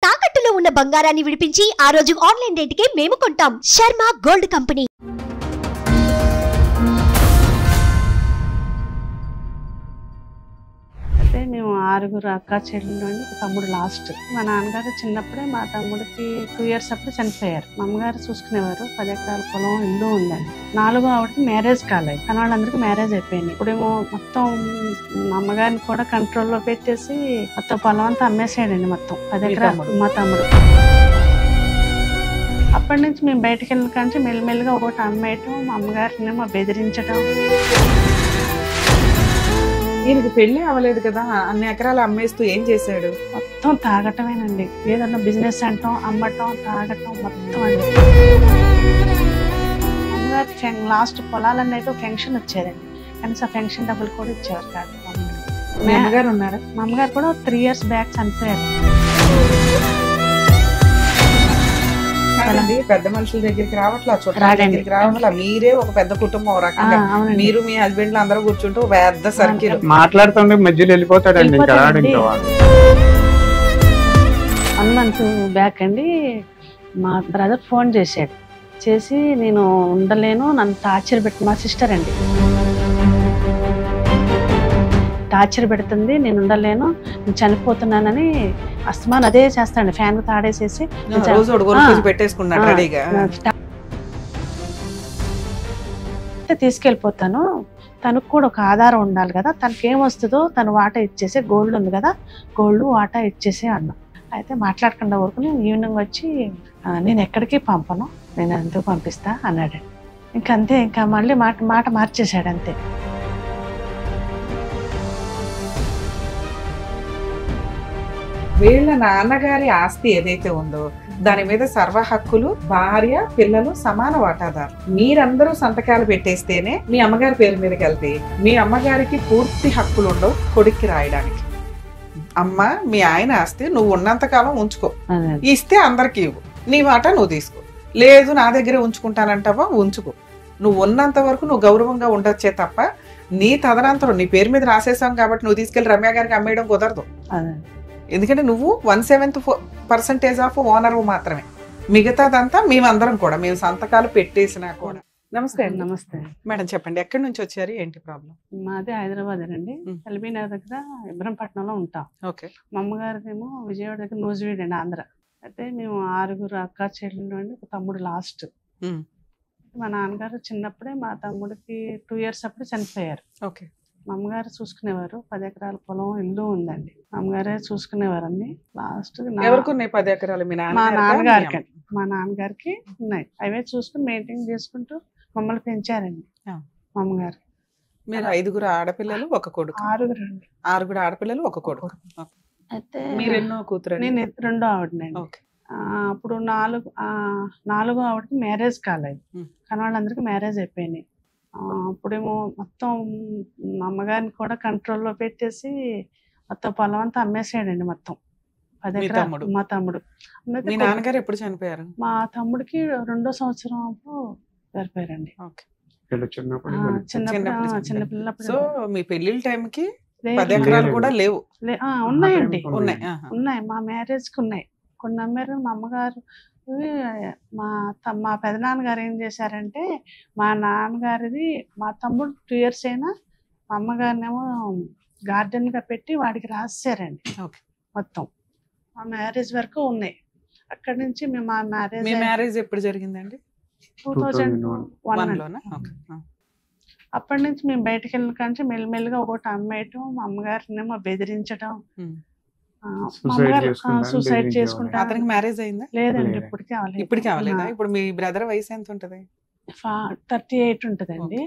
తాకట్టులో ఉన్న బంగారాన్ని విడిపించి ఆ రోజు ఆన్లైన్ రేటుకే మేము కొంటాం. Sharma gold company. అయితే మేము 6 అక్క చెల్లెళ్ళు అండి, తమ్ముడు లాస్ట్. మా నాన్నగారు చిన్నప్పుడే మా తమ్ముడికి 2 years అప్పుడు చనిపోయారు. మా అమ్మగారు చూసుకునేవారు. 10 ఎకరాల పొలం, ఇల్లు ఉందండి. 4వ ఆవిడకి మ్యారేజ్ కాలేదు, కానీ వాళ్ళందరికీ మ్యారేజ్ అయిపోయింది. ఇప్పుడేమో మొత్తం మా అమ్మగారిని కూడా కంట్రోల్లో పెట్టేసి మొత్తం పొలం అంతా అమ్మేసాడండి. మొత్తం 10 ఎకరాలు మా తమ్ముడు. అప్పటి నుంచి మేము బయటకు వెళ్ళిన కానీ మెల్లిమెల్లిగా ఒకటి అమ్మేయటం, మా అమ్మగారిని బెదిరించడం. ఈయనకి పెళ్లి అవ్వలేదు కదా, అన్ని ఎకరాలు అమ్మేస్తూ ఏం చేశాడు? మొత్తం తాగటమేనండి. ఏదన్నా బిజినెస్ అంటాం, అమ్మటం, తాగటం మొత్తం అండి. అమ్మగారి లాస్ట్ పొలాలన్నీ అయితే ఫెన్షన్ వచ్చేదండి, కనీసం ఫెన్షన్ డబ్బులు కూడా ఇచ్చేవారు కాదు. మీ అమ్మగారు ఉన్నారా? మా అమ్మగారు కూడా 3 years బ్యాక్ చనిపోయారు. పెద్ద మనుషుల దగ్గరికి రావట్లా, చుట్టాల దగ్గరికి రావట్లా. మీరే ఒక పెద్ద కుటుంబం రకంగా, మీరు మీ హస్బెండ్ అందరూ కూర్చుంటూ పెద్ద సర్కిల్ మాట్లాడుతుంటే మధ్యలో వెళ్ళిపోతాడండి. 1 month బ్యాక్ అండి మా బ్రదర్ ఫోన్ చేశాడు. చేసి నేను ఉండలేను, నన్ను టార్చర్ పెడుతుంది. మా సిస్టర్ అండి, టార్చర్ పెడుతుంది, నేను ఉండలేను, నేను చనిపోతున్నానని అస్తమాన్ అదే చేస్తాడు. ఫ్యాన్ తాడేసేసి తీసుకెళ్ళిపోతాను. తనకు కూడా ఒక ఆధారం ఉండాలి కదా, తనకి ఏమొస్తుందో తను వాటా ఇచ్చేసి, గోల్డ్ ఉంది కదా, గోల్డ్ వాటా ఇచ్చేసి అన్నా. అయితే మాట్లాడకుండా ఊరుకుని ఈవినింగ్ వచ్చి నేను ఎక్కడికి పంపను, నేను ఎందుకు పంపిస్తా అన్నాడు. ఇంకంతే, ఇంకా మళ్ళీ మాట మార్చేశాడు అంతే. వీళ్ళ నాన్నగారి ఆస్తి ఏదైతే ఉందో దాని మీద సర్వ హక్కులు భార్య, పిల్లలు సమాన వాటాదారు. మీరందరూ సంతకాలు పెట్టేస్తేనే మీ అమ్మగారి పేరు మీదకి వెళ్తే మీ అమ్మగారికి పూర్తి హక్కులు ఉండవు కొడుక్కి రాయడానికి. అమ్మ, మీ ఆయన ఆస్తి నువ్వు ఉన్నంతకాలం ఉంచుకో, ఇస్తే అందరికి ఇవ్వు, నీ మాట నువ్వు తీసుకో. లేదు నా దగ్గరే ఉంచుకుంటానంటావా, ఉంచుకో. నువ్వు ఉన్నంత వరకు నువ్వు గౌరవంగా ఉండొచ్చే తప్ప నీ తదనంతరం నీ పేరు మీద రాసేసాం కాబట్టి నువ్వు తీసుకెళ్లి రమ్య గారికి అమ్మేయడం కుదరదు. ఎందుకంటే నువ్వు 1/7% ఆఫ్ ఓనర్ మాత్రమే, మిగతాదంతా మేమందరం కూడా, మేము సంతకాలు పెట్టేసినా కూడా. నమస్తే. నమస్తే మేడం, చెప్పండి, ఎక్కడి నుంచి వచ్చారు, ఏంటి ప్రాబ్లం? మాది హైదరాబాద్ అండి, ఎల్బీనగర్ దగ్గర ఇబ్రహంపట్నంలో ఉంటాం. ఓకే. మా అమ్మగారిదేమో విజయవాడ దగ్గర నూజివీడు అండి, ఆంధ్ర. అయితే మేము 6 అక్క చెల్లెళ్ళు అండి, ఒక తమ్ముడు లాస్ట్. మా నాన్నగారు చిన్నప్పుడే మా తమ్ముడికి 2 years అప్పుడు చనిపోయారు. ఓకే. మా అమ్మగారు చూసుకునేవారు. 10 ఎకరాల పొలం, ఇల్లు ఉందండి. మా అమ్మగారే చూసుకునేవారు అన్ని. లాస్ట్ ఎవరికి ఉన్నాయి 10 ఎకరాలు? మా నాన్నగారికి. మా నాన్నగారికి ఉన్నాయి. అవే చూసుకుని మెయింటైన్ చేసుకుంటూ మమ్మల్ని పెంచారండి మా అమ్మగారు. మీరు 5 ఆడపిల్లలు, ఒక కొడుకు? 6 అండి. 6 ఆడపిల్లలు, ఒక కొడుకు. అయితే మీరు ఎన్నో కూతురు? నేను 2వ ఆవిడనండి. అప్పుడు 4వ ఆవిడకి మ్యారేజ్ కాలేదు, కానీ వాళ్ళందరికీ మ్యారేజ్ అయిపోయినాయి. అప్పుడేమో మొత్తం మా అమ్మగారిని కూడా కంట్రోల్లో పెట్టేసి మొత్తం పొలం అంతా అమ్మేసాడండి. మొత్తం 10 ఎకరాలు. మా తమ్ముడు. మీ నాన్నగారు ఎప్పుడు చనిపోయారు? మా తమ్ముడికి 2వ సంవత్సరం అప్పుడు చనిపోయారండి. చిన్నపిల్లప్పుడు. సో మీ పెళ్లి టైంకి 10 ఎకరాలు కూడా లేవు? ఉన్నాయండి, ఉన్నాయి. మా మ్యారేజ్కి ఉన్నాయి, కొన్ని అమ్మారు. మా అమ్మగారు మా పెదనాన్నగారు ఏం చేశారంటే, మా నాన్నగారిది మా తమ్ముడు 2 years అయినా మా అమ్మగారినేమో గార్డెన్ గా పెట్టి వాడికి రాసారండి. మొత్తం మా మ్యారేజ్ వరకు ఉన్నాయి. అక్కడి నుంచి మేము మా మ్యారేజ్ ఎప్పుడు జరిగిందండి? 2001. అప్పటి నుంచి మేము బయటకు వెళ్ళిన కానీ మెల్లిమెల్లిగా ఒకటి అమ్మేయటం, మా అమ్మగారినేమో బెదిరించడం. సూసైడ్ చేసుకుంటా. అతనికి మ్యారేజ్ అయిందా? లేదండి, ఇప్పటికీ అవ్వలేదా? ఇప్పుడు మీ బ్రదర్ వయసు ఎంత ఉంటది? 38 ఉంటదండి.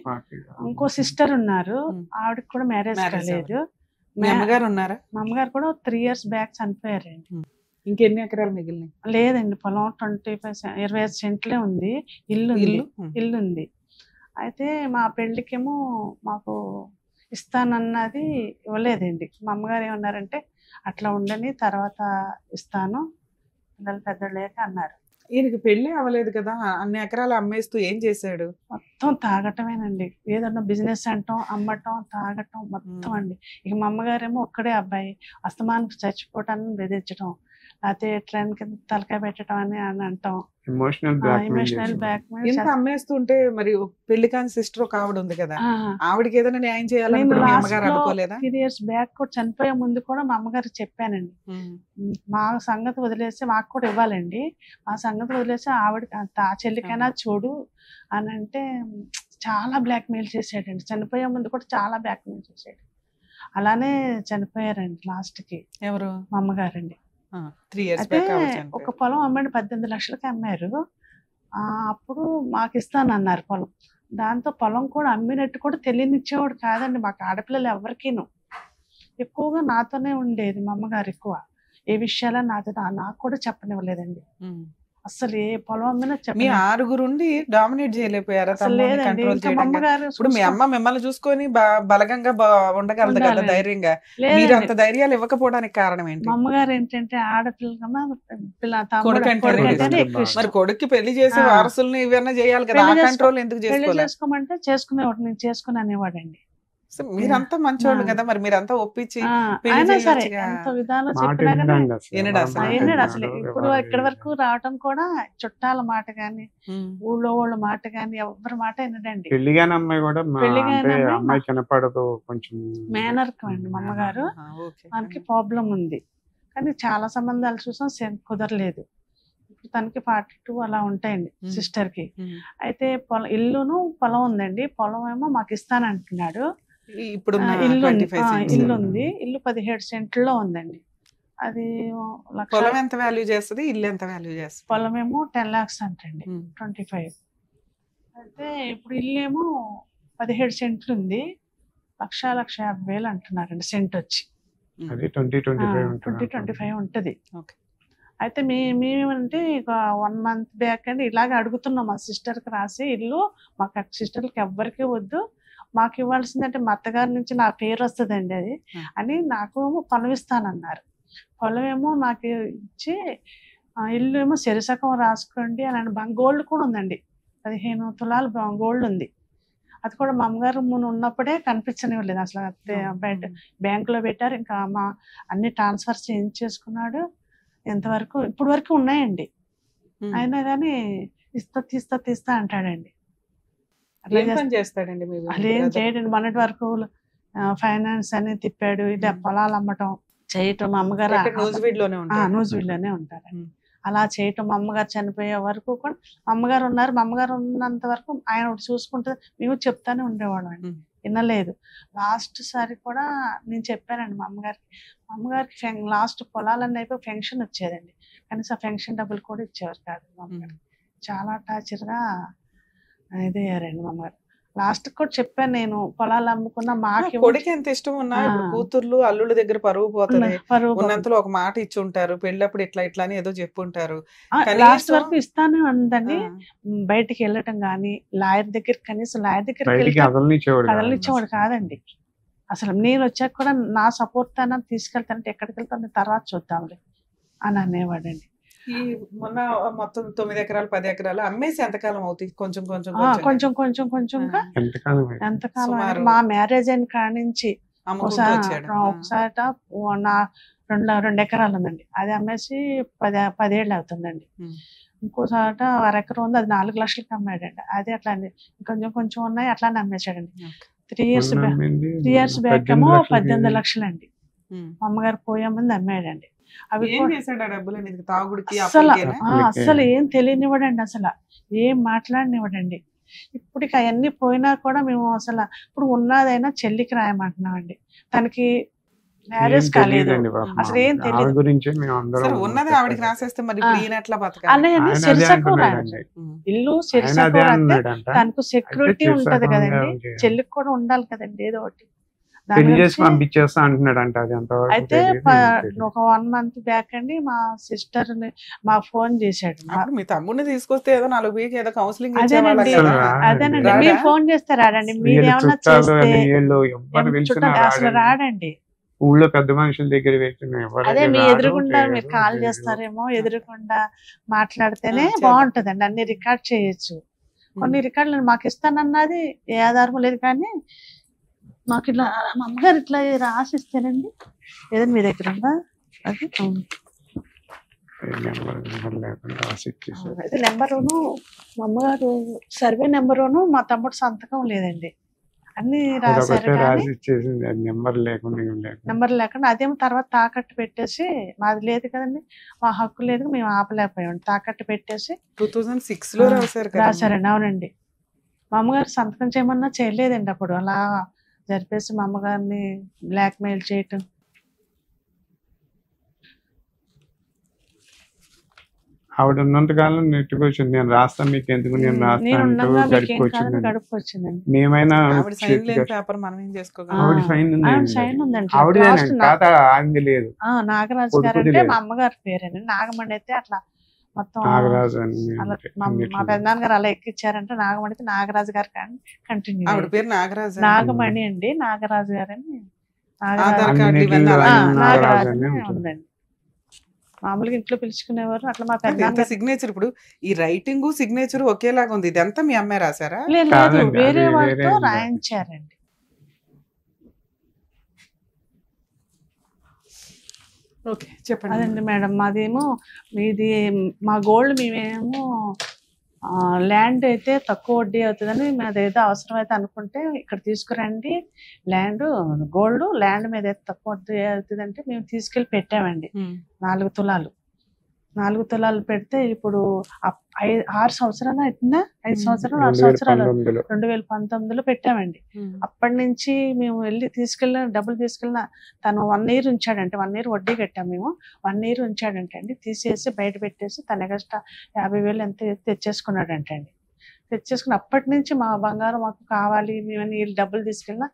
ఇంకో సిస్టర్ ఉన్నారు, ఆవిడకి కూడా మ్యారేజ్ కాలేదు. మీ అమ్మగారు ఉన్నారా? మా అమ్మగారు కూడా 3 years బ్యాక్ చనిపోయారండి. ఇంకెన్ని ఎకరాలు మిగిలినాయి? లేదండి, పొలం 25 సెంట్లే ఉంది. ఇల్లు ఉంది. అయితే మా పెళ్లికేమో మాకు ఇస్తానన్నది ఇవ్వలేదండి. మా అమ్మగారు ఏమన్నారంటే, అట్లా ఉండని, తర్వాత ఇస్తాను, పిల్లలు పెద్దలేక అన్నారు. ఈయనకి పెళ్లి అవ్వలేదు కదా, అన్ని ఎకరాలు అమ్మేస్తూ ఏం చేశాడు? మొత్తం తాగటమేనండి. ఏదన్నా బిజినెస్ అంటాం, అమ్మటం, తాగటం మొత్తం అండి. ఇక మా అమ్మగారేమో ఒక్కడే అబ్బాయి, అస్తమానికి చచ్చిపోవటాన్ని బెదిరించడం. లేకపోతే ట్రైన్ కింద తలకాయ పెట్టడం అని అంటాం. ఎమోషనల్ ఎమోషనల్ బ్లాక్ ఇంత అమ్మేస్తుంటే మరి పెళ్లి కాని సిస్టర్ ఒక ఆవిడ ఉంది కదా, ఆవిడకి ఏదైనా న్యాయం చేయాలని మీ అమ్మగారు అనుకోలేదా? 3 years బ్యాక్ కూడా చనిపోయే ముందు కూడా మా అమ్మగారు చెప్పానండి, మా సంగతి వదిలేసి మాకు కూడా ఇవ్వాలండి, మా సంగతి వదిలేసి ఆవిడకి ఆ చెల్లికైనా చూడు అని అంటే చాలా బ్లాక్ మెయిల్ చేసాడండి. చనిపోయే ముందు కూడా చాలా బ్లాక్ మెయిల్ చేసాడు. అలానే చనిపోయారండి లాస్ట్ కి. ఎవరు? మా అమ్మగారండి. 3 years అయితే బ్యాక్ ఒక పొలం అమ్మండి 18 లక్షలకి అమ్మారు. అప్పుడు మాకు ఇస్తానన్నారు పొలం. దాంతో పొలం కూడా అమ్మినట్టు కూడా తెలియనిచ్చేవాడు కాదండి మాకు, ఆడపిల్లలు ఎవరికీను. ఎక్కువగా నాతోనే ఉండేది మా అమ్మగారు. ఎక్కువ ఏ విషయాల నాకు కూడా చెప్పనివ్వలేదండి. అసలు ఏ పొలం అమ్మినా మీ 6 డామినేట్ చేయలేకపోయారా? ఇప్పుడు మీ అమ్మ మిమ్మల్ని చూసుకొని బలగంగా ఉండగలదు కదా ధైర్యంగా, మీరు అంత ధైర్యాలు ఇవ్వకపోవడానికి కారణం ఏంటి? మా అమ్మగారు ఏంటంటే ఆడపిల్ల మరి కొడుక్కి పెళ్లి చేసి వారసుల్ని ఇవన్నీ చేయాలి కదా, ఆ కంట్రోల్ ఎందుకు చేసుకోమంటే చేసుకునేవాడు, నేను చేసుకుని అనేవాడండి. మీరంతా మంచోళ్ళు కదా, మరి మీరంతా ఒప్పించి ఎంతో విధాలు చెప్పినా అసలు ఇప్పుడు ఇక్కడి వరకు రావటం కూడా చుట్టాల మాట గాని ఊళ్ళో వాళ్ళ మాట గాని ఎవరి మాట వినడండి. పెళ్లిగాని అమ్మాయి కూడా అమ్మాయి కనపడదు, కొంచెం మేనర్కం అండి మా అమ్మగారు. మనకి ప్రాబ్లం ఉంది కానీ చాలా సంబంధాలు చూసాం కుదరలేదు. ఇప్పుడు తనకి 42 అలా ఉంటాయండి సిస్టర్ కి. అయితే ఇల్లును పొలం ఉందండి, పొలం ఏమో మాకు ఇస్తానంటున్నాడు. ఇప్పుడు ఇల్లు ఉంది, ఇల్లు 17 సెంట్లో ఉందండి. అది పొలం ఎంత వాల్యూ చేస్తుంది, ఇల్లు ఎంత వాల్యూ చేస్తుంది? పొలం ఏమో 10 lakhs అంటండి, 25. అయితే ఇప్పుడు ఇల్లు ఏమో 17 సెంట్లు ఉంది, 1,50,000 అంటున్నారండి సెంట్ వచ్చి. 20-25 ఉంటది. అయితే మేమేమంటే 1 month బ్యాక్ అండి ఇలాగ అడుగుతున్నాం మా సిస్టర్కి రాసి, ఇల్లు మాకు సిస్టర్కి ఎవ్వరికి వద్దు, మాకు ఇవ్వాల్సిందంటే మా అత్తగారి నుంచి నా పేరు వస్తుందండి అది అని నాకు పొలం ఇస్తానన్నారు. పొలం ఏమో నాకు ఇచ్చి ఇల్లు ఏమో శరిసకం రాసుకోండి అని గోల్డ్ కూడా ఉందండి, 15 తులాలు గోల్డ్ ఉంది. అది కూడా మా అమ్మగారు ఉన్నప్పుడే కనిపించనివ్వలేదు అసలు, బయట బ్యాంకులో పెట్టారు. ఇంకా మా అన్ని ట్రాన్స్ఫర్ చేసుకున్నాడు. ఎంతవరకు ఇప్పుడు వరకు ఉన్నాయండి, అయినా కానీ తీస్తా అంటాడండి. చేస్తాడండి అదేం చేయడండి. మొన్నటి వరకు ఫైనాన్స్ అని తిప్పాడు, ఇది పొలాలు అమ్మటం చేయటం. మా అమ్మగారు నూజివీడ్లోనే ఉంటారండి. అలా చేయటం మా అమ్మగారు చనిపోయే వరకు కూడా మా అమ్మగారు ఉన్నారు. మా అమ్మగారు ఉన్నంత వరకు ఆయన చూసుకుంటే మేము చెప్తానే ఉండేవాళ్ళం అండి, వినలేదు. లాస్ట్ సారి కూడా నేను చెప్పానండి మా అమ్మగారికి లాస్ట్ పొలాలన్నీ అయిపోయి ఫెన్షన్ వచ్చేదండి, కనీసం ఫెన్షన్ డబ్బులు కూడా ఇచ్చేవారు కాదు. మా అమ్మగారు చాలా టార్చర్గా ఇదయ్యారండి మా అమ్మగారు. లాస్ట్ కూడా చెప్పాను నేను, పొలాలు అమ్ముకున్నా మాకు కొడుకు ఎంత ఇష్టం ఉన్నా కూతుర్లు అల్లుళ్ళ దగ్గర పరువు పోతుంది, ఉన్నంతలో ఒక మాట ఇచ్చి ఉంటారు, పెళ్ళప్పుడు ఇట్లా అని ఏదో చెప్పుంటారు. లాస్ట్ వరకు ఇస్తానే ఉందండి. బయటికి వెళ్ళటం గానీ లాయర్ దగ్గర, కనీసం లాయర్ దగ్గరికి కదలనిచ్చేవాడు కాదండి అసలు. నేను వచ్చాక కూడా నా సపోర్ట్ అన్న తీసుకెళ్తానంటే ఎక్కడికి వెళ్తాను తర్వాత చూద్దాంలే అని అనేవాడండి. ఈ మొన్న మొత్తం 9 ఎకరాలు 10 ఎకరాలు అమ్మేసి ఎంతకాలం అవుతుంది? కొంచెంగా ఎంతకాలం మా మ్యారేజ్ అయిన కాడ నుంచి ఒకసారి 2 ఎకరాలు ఉందండి, అది అమ్మేసి 10 ఏళ్ళు అవుతుందండి. ఇంకోసాట 1 ఎకరం ఉంది, అది 4 లక్షలకి అమ్మాడండి. అది అట్లా కొంచెం ఉన్నాయి అట్లానే అమ్మేశాడండి. 3 years బ్యాక్ ఏమో 18 లక్షలండి మా అమ్మగారు పోయే ముందు అమ్మాడండి. అవి అసలు ఏం తెలియనివ్వడండి, అసలు ఏం మాట్లాడనివ్వడండి. ఇప్పటికి అవన్నీ పోయినా కూడా మేము అసలు ఇప్పుడు ఉన్నదైనా చెల్లికి రాయమంటున్నామండి, తనకి మ్యారేజ్ కాలేదు, అసలు ఏం తెలియదు. అలాగే సిరిసకు ఇల్లు సిరిసకు తనకు సెక్యూరిటీ ఉంటది కదండి, చెల్లికి కూడా ఉండాలి కదండి ఏదో ఒకటి. పంపించేస్తా అంటున్నాడు అంట. అయితే ఒక 1 month బ్యాక్ అండి మా సిస్టర్ మా ఫోన్ చేశాడు, మీ తమ్ముడిని తీసుకొస్తే ఏదో 4 వీక్ ఏదో కౌన్సిలింగ్ అదేనండి. మీరు ఫోన్ చేస్తే రాడండి, మీరు ఏమన్నా చేస్తే అసలు రాడండి. ఊళ్ళో పెద్ద మనుషుల దగ్గర అదే మీ ఎదురుగుండా మీరు కాల్ చేస్తారేమో, ఎదురుగుండా మాట్లాడితేనే బాగుంటదండి, అన్ని రికార్డ్ చేయొచ్చు. కొన్ని రికార్డులు మాకు ఇస్తానన్నది ఏ ఆధారం లేదు, కానీ మాకు ఇట్లా మా అమ్మగారు ఇట్లా రాసిస్తేనండి. ఏదైనా మీ దగ్గర ఉందా? అది నెంబర్ లేకుండా రాసి ఇచ్చేసారు. అయితే నెంబరును మా అమ్మగారు సర్వే నెంబరును మా తమ్ముడు సంతకం లేదండి, అన్ని రాశారు అదొకటే కానీ రాసి ఇచ్చేసింది, అది నెంబర్ లేకుండా ఏం లేకుండా. నెంబర్ లేకుండా అదేమో తర్వాత తాకట్టు పెట్టేసి, మాది లేదు కదండి, మా హక్కు లేదు, మేము ఆపలేకపోయాం, తాకట్టు పెట్టేసి 2006 లో రాశారు కదా. రాశారండి. అవునండి, మా అమ్మగారు సంతకం చేయమన్నా చేయలేదండి. అప్పుడు అలా జరిపేసి మా అమ్మగారిని బ్లాక్ మెయిల్ చేయటం. ఆవిడ ఉన్నంత కాలం నెట్టుకు వచ్చింది, నేను రాస్తాను మీకు ఎందుకు, నేను నేను రాస్తాను ఉండగా మీకేం కాదని గడిపొచ్చిందండి. గడుపు వచ్చిందండి. మేమైనా ఆవిడ సైన్ లేని పేపర్ మనం ఏం చేసుకోగలం? ఆవిడ సైన్ ఉంది, ఆవిడ సైన్ ఉందండి. ఆవిడదేనండి, లాస్ట్ ఖాతా ఆంది లేదు. నాగరాజు గారు కొడుకుది అంటే లేదు. మా అమ్మగారి పేరండి. నాగమణి అయితే అట్లా మొత్తం నాగరాజు అని అలా మా అన్నిట్లో. పెద్దనాన్న గారు అలా ఎక్కిచ్చారంటే నాగమణి అయితే నాగరాజు గారు కానీ కంటిన్యూ. ఆవిడ పేరు నాగరాజు. నాగమణి అండి, నాగరాజు గారు అని. ఆధార్ కార్డు అన్నిట్లో ఇవన్నీ అలా ఆయన నాగరాజు నాగరాజు అని అని ఉంటుంది. ఉందండి. మామూలుగా ఇంట్లో పిలుచుకునేవారు అట్లా. మా ఎంత పెద్దనాన్న సిగ్నేచర్ ఇప్పుడు ఈ రైటింగ్ సిగ్నేచర్ ఒకేలాగా ఉంది. ఇదంతా మీ అమ్మాయి రాశారా? లేదు కాదండి, వేరే అది వాళ్ళతో వేరే ఉంది. రాయించారండి. ఓకే చెప్పండి. అదండి మేడం, మాదేమో మీది మా గోల్డ్ మేమేమో ల్యాండ్ అయితే తక్కువ వడ్డీ అవుతుందని అదేదో అవసరం అయితే అనుకుంటే ఇక్కడ తీసుకురండి ల్యాండ్, గోల్డ్ ల్యాండ్ మీద అయితే తక్కువ వడ్డీ అవుతుందంటే మేము తీసుకెళ్ళి పెట్టామండి. 4 తులాలు 4 తులాలు పెడితే ఇప్పుడు 6 సంవత్సరాలు అవుతుందా, 5 సంవత్సరాలు 6 సంవత్సరాలు 2019లో 2019లో పెట్టామండి. అప్పటి నుంచి మేము వెళ్ళి డబ్బులు తీసుకెళ్ళిన తను 1 ఇయర్ ఉంచాడంటే, 1 ఇయర్ వడ్డీ కట్టాము మేము, 1 ఇయర్ ఉంచాడంటే అండి, తీసేసి బయట పెట్టేసి తన ఎగస్ట్రా 50,000 ఎంత తెచ్చేసుకున్నాడంటే అండి. తెచ్చేసుకుని అప్పటి నుంచి మా బంగారం మాకు కావాలి, మేము వీళ్ళు డబ్బులు తీసుకెళ్ళినా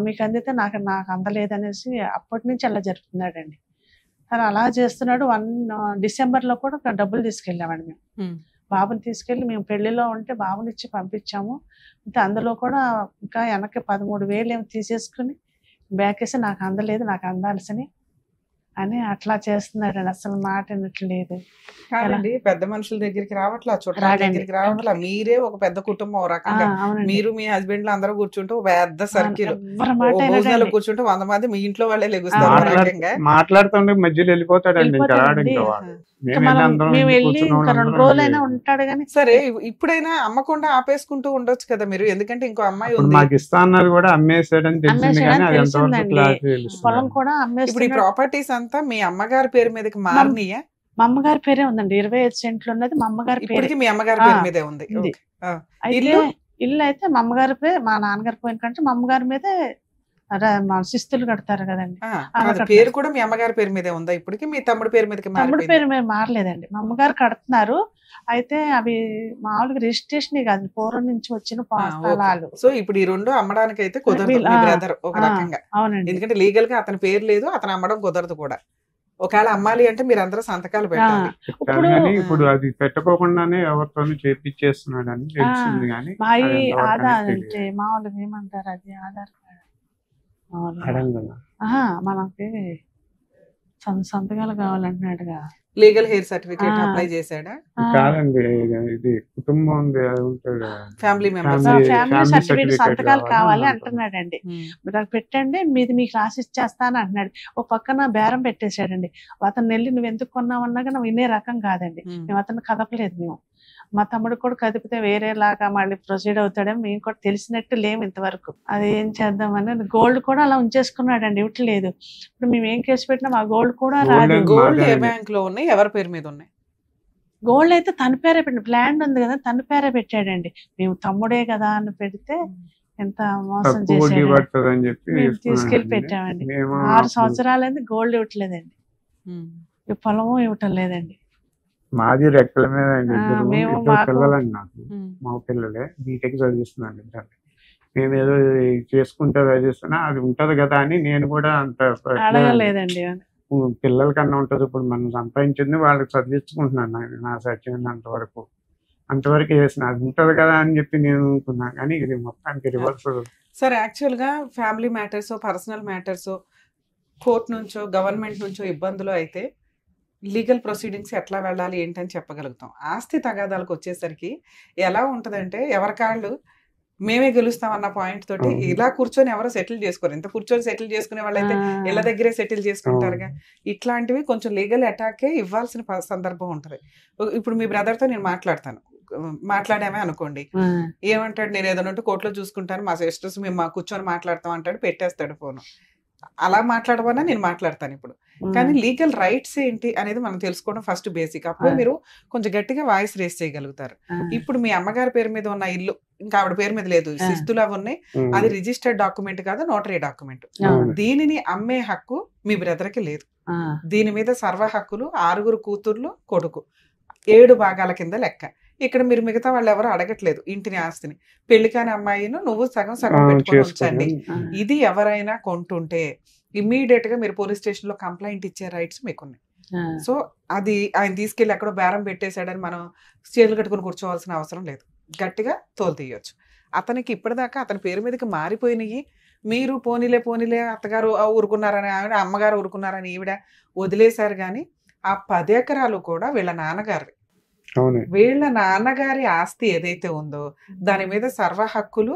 మీకు అందితే నాకు అందలేదనేసి అప్పటి నుంచి అలా జరుపుతున్నాడండి. తను అలా చేస్తున్నాడు. డిసెంబర్లో కూడా డబ్బులు తీసుకెళ్ళామండి మేము. బాబుని తీసుకెళ్ళి మేము పెళ్లిలో ఉంటే బాబుని ఇచ్చి పంపించాము. అంటే అందులో కూడా ఇంకా వెనక్కి 13,000 ఏమో తీసేసుకుని బ్యాక్ వేసి నాకు అందలేదు, నాకు అందాల్సిన అని అట్లా చేస్తున్నాడండి. అసలు మాట వినట్లేదు. కాదండి, పెద్ద మనుషుల దగ్గరికి రావట్లా, చుట్టాల రాడండి. దగ్గరికి రావట్లా. మీరే ఒక పెద్ద కుటుంబం ఒక రకంగా. అవునండి, మీరు మీ హస్బెండ్ అందరూ కూర్చుంటే ఒక పెద్ద సర్కిల్, ఎవ్వరి మాట భోజనాలు వినడండి. కూర్చుంటే 100 మంది మీ ఇంట్లో వాళ్ళే లెగుస్తారు ఒక రకంగా. మాట్లాడుతుండే మధ్యలో వెళ్ళిపోతాడండి, ఇంకా రాడు. వెళ్ళిపోతాడండి. ఇంకా వాడు ఇంకా మేము వెళ్ళి ఇంకా 2 రోజులైనా ఉంటాడు కానీ సరే ఇప్పుడైనా అమ్మకుండా ఆపేసుకుంటూ ఉండొచ్చు కదా మీరు, ఎందుకంటే ఇంకో అమ్మాయి ఉంది. మాకు ఇస్తా అన్నది కూడా అమ్మేసాడని తెలిసింది, అమ్మేసాడని కానీ అది ఎంతవరకు తెలిసిందండి. క్లారిటీ పొలం తెలుస్తుంది. కూడా ఇప్పుడు ఈ అమ్మేస్తున్నాడు. ప్రాపర్టీస్ అంతా మీ అమ్మగారి పేరు మీదకి మారినయా? మా అమ్మగారి పేరే ఉందండి, 25 సెంట్లు ఉన్నది మా అమ్మగారి పేరు. ఇప్పటికి మీ అమ్మగారి పేరు మీదే ఉంది. ఉంది. ఓకే. అయితే ఇల్లు? ఇల్లు అయితే మా అమ్మగారి పేరు, మా నాన్నగారు పోయిన కంటే మా అమ్మగారి మీదే మా శిస్తులు కడతారు కదండి, అది పేరు కూడా మీ అమ్మగారి పేరు మీదే ఉందా ఇప్పటికి? మీ తమ్ముడి పేరు మీదకి తమ్ముడి మారిపోయిందా? పేరు మీద మారలేదండి, మా అమ్మగారు కడుతున్నారు. అయితే అవి మామూలుగా రిజిస్ట్రేషన్ కాదు, పూర్వం నుంచి వచ్చిన స్థలాలు. సో ఇప్పుడు ఈ 2 అమ్మడానికి అయితే కుదరదు మీ బ్రదర్ ఒక రకంగా, అవునండి. ఎందుకంటే లీగల్ గా అతని పేరు లేదు, అతను అమ్మడం కుదరదు కూడా. ఒకవేళ అమ్మాలి అంటే మీరు అందరూ సంతకాలు పెట్టాలి. పెట్టాను కానీ ఇప్పుడు అది పెట్టుకోకుండానే ఎవరితోనూ చేపించేస్తున్నాడు అని తెలిసింది, కానీ మా అది ఎంతవరకు ఆధార్ అనేది అంటే మామూలుగా ఏమంటారు, అది ఆధార్ కార్డు అడగదు. మనకి సంతకాలు కావాలంటున్నాడుగా. లీగల్ హెయిర్ సర్టిఫికేట్ అప్లై చేశాడా? కాదండి, ఇది కుటుంబం ఉంది, అది ఉంటుంది కదా. Family members. Family family certificate certificate సంతకాలు కావాలి కావాలి అంటున్నాడు. అంటున్నాడండి. మీరు అది పెట్టండి, మీది మీకు రాసి ఇచ్చేస్తాను అంటున్నాడు. ఒక పక్కన బేరం పెట్టేశాడండి. అతను వెళ్ళి నువ్వు ఎందుకు కొన్నావన్నాగా నువ్వు వినే రకం కాదండి. మేము అతను కదపలేదు. మేము మా తమ్ముడు కూడా కదిపితే వేరేలాగా మళ్ళీ ప్రొసీడ్ అవుతాడని మేము కూడా తెలిసినట్టు లేము ఇంతవరకు. అది ఏం చేద్దామని గోల్డ్ కూడా అలా ఉంచేసుకున్నాడండి, ఇవ్వట్లేదు. ఇప్పుడు మేము ఏం కేసు పెట్టినా మా గోల్డ్ కూడా రాదు. గోల్డ్ ఏ బ్యాంక్ లో ఉన్నాయి, ఎవరి పేరు మీద ఉన్నాయి? గోల్డ్ అయితే తన పేరే పెట్టండి, ల్యాండ్ ఉంది కదా తన పేరే పెట్టాడండి. మేము తమ్ముడే కదా అని పెడితే ఎంత మోసం తక్కువ వడ్డీ చేశాడు. పడుతుంది అని చెప్పి మేము తీసుకెళ్లి తీసుకున్నాడండి. పెట్టామండి. మేము 6 సంవత్సరాలైంది గోల్డ్ ఇవ్వట్లేదండి, ఈ పొలము ఇవ్వటం లేదండి. మాది రెక్కల మీద అండి. మేము ఇద్దరు మాకు- పిల్లలండి నాకు, మా పిల్లలే బీటెక్ చదివిస్తున్నాను ఇద్దరు. మేము ఏదో చేసుకుంటే చదివిస్తున్నా, అది ఉంటది కదా అని నేను కూడా అంత అడగలేదండి. పిల్లల కన్నా ఉంటది. ఇప్పుడు మనం సంపాదించింది వాళ్ళకి చదివించుకుంటున్నాను, నా సచ్చినంత వరకు అంతవరకు చేసిన, అది ఉంటది కదా అని చెప్పి నేను అనుకున్నా. కానీ ఇది మొత్తానికి రివర్స్. సరే యాక్చువల్గా family matters, personal matters, court నుంచో గవర్నమెంట్ నుంచో ఇబ్బందులు అయితే లీగల్ ప్రొసీడింగ్స్ ఎట్లా వెళ్ళాలి ఏంటని చెప్పగలుగుతాం. ఆస్తి తగాదాలకు వచ్చేసరికి ఎలా ఉంటుందంటే ఎవరికాళ్ళు మేమే గెలుస్తాం అన్న పాయింట్ తోటి ఇలా కూర్చొని ఎవరో సెటిల్ చేసుకోరు. ఇంత కూర్చొని సెటిల్ చేసుకునే వాళ్ళైతే ఇళ్ళ దగ్గరే సెటిల్ చేసుకుంటారుగా. ఇట్లాంటివి కొంచెం లీగల్ అటాకే ఇవ్వాల్సిన సందర్భం ఉంటది. ఇప్పుడు మీ బ్రదర్ తో నేను మాట్లాడామే అనుకోండి, ఏమంటాడు, నేను ఏదైనా కోర్టులో చూసుకుంటాను, మా సిస్టర్స్ మేము కూర్చొని మాట్లాడతాం అంటాడు, పెట్టేస్తాడు ఫోన్. అలా మాట్లాడమన్నా నేను మాట్లాడతాను ఇప్పుడు. కానీ లీగల్ రైట్స్ ఏంటి అనేది మనం తెలుసుకోవడం ఫస్ట్ బేసిక్. అప్పుడు మీరు కొంచెం గట్టిగా వాయిస్ రేస్ చేయగలుగుతారు. ఇప్పుడు మీ అమ్మగారి పేరు మీద ఉన్న ఇల్లు ఇంకా ఆవిడ పేరు మీద లేదు, శిస్తులు అవి ఉన్నాయి, అది రిజిస్టర్డ్ డాక్యుమెంట్ కాదు, నోటరీ డాక్యుమెంట్. దీనిని అమ్మే హక్కు మీ బ్రదర్ కి లేదు. దీని మీద సర్వ హక్కులు 6 కూతుర్లు కొడుకు 7 భాగాల కింద లెక్క. ఇక్కడ మీరు మిగతా వాళ్ళు ఎవరు అడగట్లేదు ఇంటిని, ఆస్తిని. పెళ్లి కాని అమ్మాయిను నువ్వు సగం పెట్టుకొని ఉంచండి. ఇది ఎవరైనా కొంటుంటే ఇమ్మీడియట్ గా మీరు పోలీస్ స్టేషన్ లో కంప్లైంట్ ఇచ్చే రైట్స్ మీకున్నాయి. సో అది ఆయన తీసుకెళ్లి ఎక్కడో బేరం పెట్టేశాడని మనం చేతులు కట్టుకుని కూర్చోవాల్సిన అవసరం లేదు. గట్టిగా తోలు తీయొచ్చు. అతనికి ఇప్పటిదాకా అతని పేరు మీదకి మారిపోయినాయి. మీరు పోనీలే అత్తగారు ఊరుకున్నారని ఆవిడ, అమ్మగారు ఊరుకున్నారని ఈవిడ వదిలేశారు. కానీ ఆ 10 ఎకరాలు కూడా వీళ్ళ నాన్నగారు, వీళ్ళ నాన్నగారి ఆస్తి ఏదైతే ఉందో దాని మీద సర్వ హక్కులు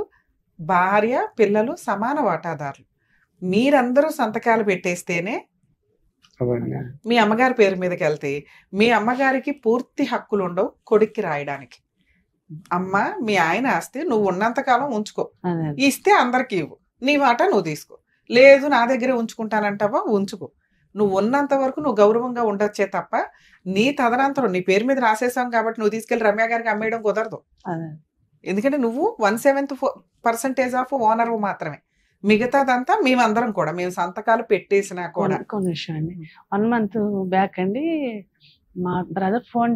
భార్య పిల్లలు సమాన వాటాదారులు. మీరందరూ సంతకాలు పెట్టేస్తేనే మీ అమ్మగారి పేరు మీదకి వెళ్తే మీ అమ్మగారికి పూర్తి హక్కులు ఉండవు కొడుక్కి రాయడానికి. అమ్మ మీ ఆయన ఆస్తి నువ్వు ఉన్నంతకాలం ఉంచుకో, ఇస్తే అందరికి ఇవ్వు, నీ వాటా నువ్వు తీసుకో. లేదు నా దగ్గరే ఉంచుకుంటానంటావా, ఉంచుకో. నువ్వు ఉన్నంత వరకు నువ్వు గౌరవంగా ఉండొచ్చే తప్ప నీ తదనంతరం నీ పేరు మీద రాసేసాం కాబట్టి నువ్వు తీసుకెళ్లి రమ్య గారికి అమ్మేయడం కుదరదు. ఎందుకంటే నువ్వు 1/7% ఆఫ్ ఓనర్ మాత్రమే. మిగతాదంతా మేమందరం కూడా మేము సంతకాలు పెట్టేసినా కూడా. కొన్ని విషయం అండి, 1 month బ్యాక్ అండి మా బ్రదర్ ఫోన్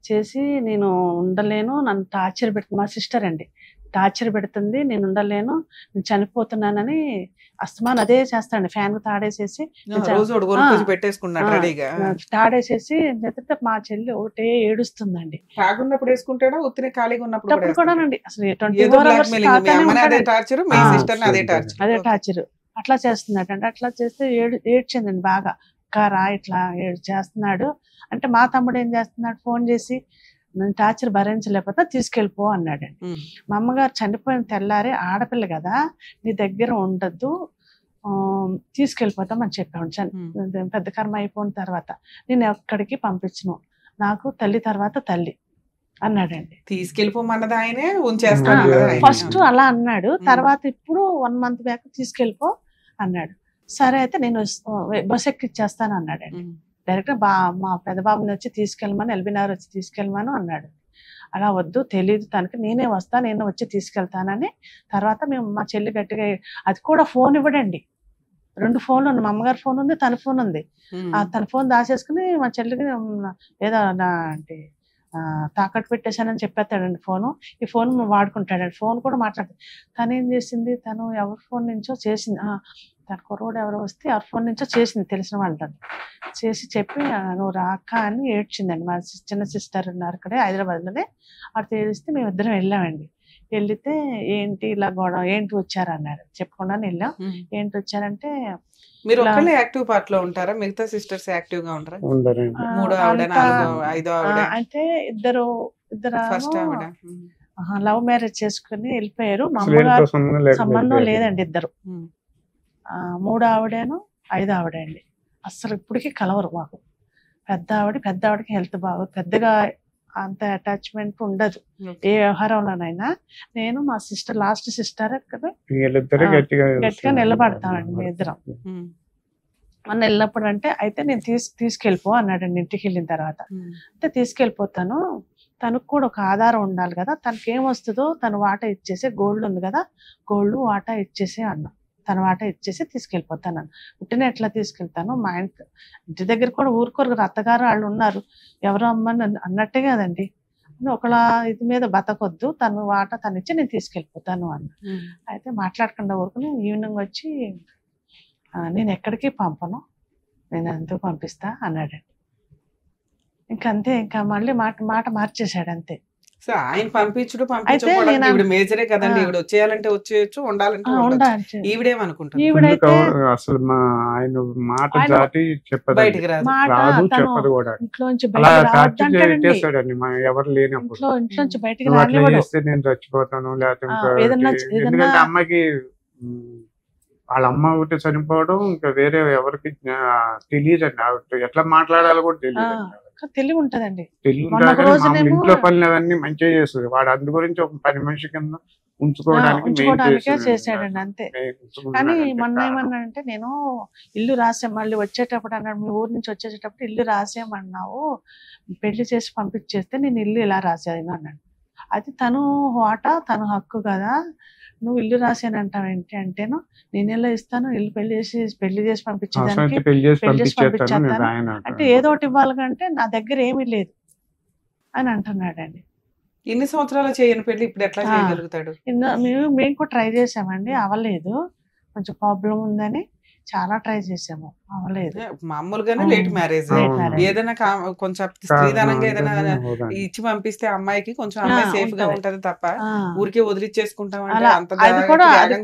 చేసి నేను ఉండలేను, నన్ను టార్చర్ పెడుతుంది, మా సిస్టర్ అండి టార్చర్ పెడుతుంది, నేను ఉండలేను, నేను చనిపోతున్నానని అస్తమాన్ అదే చేస్తాండి. ఫ్యాన్ తాడేసేసి మా చెల్లి ఒకటే ఏడుస్తుందండి. తాగున్నప్పుడు వేసుకుంటాడా, ఉత్తినే ఖాళీగా ఉన్నప్పుడు కూడానండి. అసలు అదే టార్చర్ అట్లా చేస్తున్నాడు అండి. అట్లా చేస్తే ఏడ్చిందండి బాగా. కారా ఇట్లా చేస్తున్నాడు అంటే మా తమ్ముడు ఏం చేస్తున్నాడు, ఫోన్ చేసి నేను టార్చర్ భరించలేకపోతే తీసుకెళ్ళిపో అన్నాడండి. మా అమ్మగారు చనిపోయిన తెల్లారి ఆడపిల్ల కదా నీ దగ్గర ఉండద్దు, తీసుకెళ్ళిపోతామని చెప్పాను. పెద్ద కర్మ అయిపోయిన తర్వాత నేను ఎక్కడికి పంపించను, నాకు తల్లి తర్వాత తల్లి అన్నాడండి. తీసుకెళ్ళిపోమన్నది ఆయనే, ఉంచేస్తాను ఫస్ట్ అలా అన్నాడు. తర్వాత ఇప్పుడు 1 month బ్యాక్ తీసుకెళ్ళిపో అన్నాడు. సరే అయితే నేను బస్ ఎక్కిచ్చేస్తాను అన్నాడండి. డైరెక్ట్ మా పెద్ద బాబుని వచ్చి తీసుకెళ్ళమని, ఎల్బీనగర్ వచ్చి తీసుకెళ్ళమని అన్నాడు. అలా వద్దు, తెలియదు తనకి, నేనే వస్తాను, నేను వచ్చి తీసుకెళ్తానని. తర్వాత మేము మా చెల్లి గట్టిగా, అది కూడా ఫోన్ ఇవ్వడండి. 2 ఫోన్లు ఉన్నాయి, మా అమ్మగారి ఫోన్ ఉంది, తన ఫోన్ ఉంది. తన ఫోన్ దాచేసుకుని మా చెల్లికి ఏదో అంటే తాకట్టు పెట్టేశానని చెప్పేస్తాడండి ఫోను. ఈ ఫోన్ వాడుకుంటాడండి, ఫోన్ కూడా మాట్లాడుతుంది. తను ఏం చేసింది, తను ఎవరి ఫోన్ నుంచో చేసింది, తన కుర్రోడు ఎవరో వస్తే ఎవరి ఫోన్ నుంచో చేసింది, తెలిసిన వాళ్ళని చేసి చెప్పి నువ్వు రాక అని ఏడ్చిందండి. మా చిన్న సిస్టర్ ఉన్నారు అక్కడే హైదరాబాద్లోనే. అక్కడ తెలిస్తే మేము ఇద్దరం వెళ్ళామండి. వెళ్తే ఏంటి ఇలా గొడవ, ఏంటి వచ్చారు అన్నారు. చెప్పకుండా వెళ్ళాం. ఏంటి వచ్చారంటే, మీరు ఒక్కళ్ళే యాక్టివ్ పార్ట్ లో ఉంటారా, మిగతా సిస్టర్స్ యాక్టివ్ గా ఉంటారా? అంటే ఇద్దరు లవ్ మ్యారేజ్ చేసుకుని వెళ్ళిపోయారు. మా అమ్మగారు సంబంధం లేదండి. ఇద్దరు, 3 ఆవిడను 5 ఆవిడ అండి. అసలు ఇప్పటికీ కలవరు మాకు. పెద్ద ఆవిడకి హెల్త్ బాగోదు, పెద్దగా అంత అటాచ్మెంట్ ఉండదు ఏ వ్యవహారంలోనైనా. నేను మా సిస్టర్, లాస్ట్ సిస్టర్ కదా, గట్టిగా నిలబడతామండి మీ ఇద్దరం. మొన్న వెళ్ళినప్పుడు అంటే అయితే నేను తీసుకెళ్ళిపో అన్నాడండి. ఇంటికి వెళ్ళిన తర్వాత అంటే తీసుకెళ్ళిపోతాను, తనకు కూడా ఒక ఆధారం ఉండాలి కదా, తనకి ఏమొస్తుందో తను వాటా ఇచ్చేసి, గోల్డ్ ఉంది కదా గోల్డ్ వాటా ఇచ్చేసి అన్నా. తన వాటా ఇచ్చేసి తీసుకెళ్ళిపోతాను. పుట్టిన ఎట్లా తీసుకెళ్తాను, మా ఇంటి దగ్గర కూడా ఊరుకోరు, అత్తగారు వాళ్ళు ఉన్నారు, ఎవరు అమ్మని అన్నట్టే కదండి. ఒకళ్ళ ఇది మీద బతకొద్దు, తను వాటా తను ఇచ్చి నేను తీసుకెళ్ళిపోతాను అన్న. అయితే మాట్లాడకుండా ఊరుకుని ఈవినింగ్ వచ్చి నేను ఎక్కడికి పంపను, నేను ఎందుకు పంపిస్తా అన్నాడండి. ఇంకంతే, ఇంకా మళ్ళీ మాట మార్చేశాడు అంతే. సో ఆయన పంపించడం అయితే నేను ఈవిడ మేజరే కదండి, ఆ. ఈవిడ వచ్చేయాలంటే వచ్చేయచ్చు, ఉండాలంటే ఉండొచ్చు. ఉండాలి. ఈవిడేమనుకుంటుంది? ఈవిడైతే అసలు మా ఆయన మాట ఆయన దాటి చెప్పదు, బయటికి రాదు. మాట రాదు, తను చెప్పదు కూడా. ఇంట్లోంచి అలా బయటకు టార్చర్ రావద్దంటాడండి. చేస్తాడండి ఎవరు లేనప్పుడు. ఇంట్లోంచి బయటికి నువ్వు అట్లా రానివ్వడు. చేస్తే నేను చచ్చిపోతాను, లేకపోతే ఆ, ఇంకోటి. ఏదన్నా ఎందుకంటే అమ్మాయికి వాళ్ళ అమ్మ ఒకటి చనిపోవడం ఇంకా వేరే ఎవరికి తెలియదండి. ఆవిడ ఎట్లా మాట్లాడాలో కూడా తెలియదు. తెలివి ఉంటదండి. తెలియదు మొన్న ఒక కానీ మామూలు రోజునేమో ఇంట్లో పనులు అవన్నీ మంచిగా చేస్తుంది. వాడు అందు గురించి ఒక పని మనిషి కింద ఉంచుకోవడానికే చేశాడండి అంతే. కానీ మొన్న మెయిన్ ఏమన్నాడంటే, నేను ఇల్లు రాసాం, మళ్ళీ వచ్చేటప్పుడు అన్నాడు, మీ ఊరు నుంచి వచ్చేటప్పుడు ఇల్లు రాసేయమన్నావు, పెళ్లి చేసి పంపించేస్తే నేను ఇల్లు ఇలా రాసాను అన్నాడు. అది తను తను హక్కు కదా, నువ్వు ఇల్లు రాసానంటావు ఏంటి అంటేను, నేను ఎలా ఇస్తాను, ఇల్లు పెళ్లి చేసి పంపించేదానికి పెళ్లి చేసి పంపించేస్తాను పంపించేస్తాను అంటే ఏదో ఒకటి ఇవ్వాలి కంటే నా దగ్గర ఏమీ లేదు అని అంటున్నాడండి. ఇన్ని సంవత్సరాలు చేయని పెళ్లి ఇప్పుడు ఎట్లా చేయగలుగుతాడు? మేము కూడా ట్రై చేసామండి, అవ్వలేదు. కొంచెం ప్రాబ్లం ఉందని చాలా ట్రై చేసాము, అవ్వలేదు. మామూలుగానే లేట్ మ్యారేజ్. ఏదైనా కొంచెం స్త్రీధనంగా ఏదైనా ఇచ్చి పంపిస్తే అమ్మాయికి కొంచెం అమ్మాయి సేఫ్ గా ఉంటది తప్ప ఊరికే వదిలిచ్చేసుకుంటాం అంటే అంత అది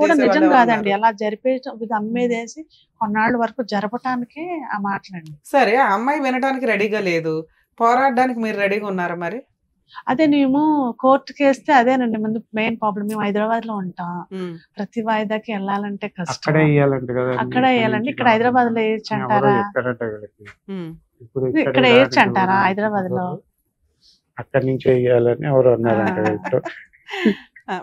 కూడా నిజం కాదండి. అలా జరిపే అమ్మేదేసి కొన్నాళ్ళ వరకు జరపటానికి ఆ మాటలండి. సరే, ఆ అమ్మాయి వినడానికి రెడీగా లేదు, పోరాడడానికి మీరు రెడీగా ఉన్నారా మరి? అదే మేము కోర్టుకి వేస్తే అదేనండి ముందు మెయిన్ ప్రాబ్లం. మేము హైదరాబాద్ లో ఉంటాం, ప్రతి వాయిదాకి వెళ్ళాలంటే కష్టం. అక్కడ వేయాలండి. ఇక్కడ హైదరాబాద్ లో వేయచ్చు అంటారా? ఇక్కడ వేయచ్చు అంటారా హైదరాబాద్ లో? అక్కడి నుంచి వేయాలని ఎవరు అన్నారంట.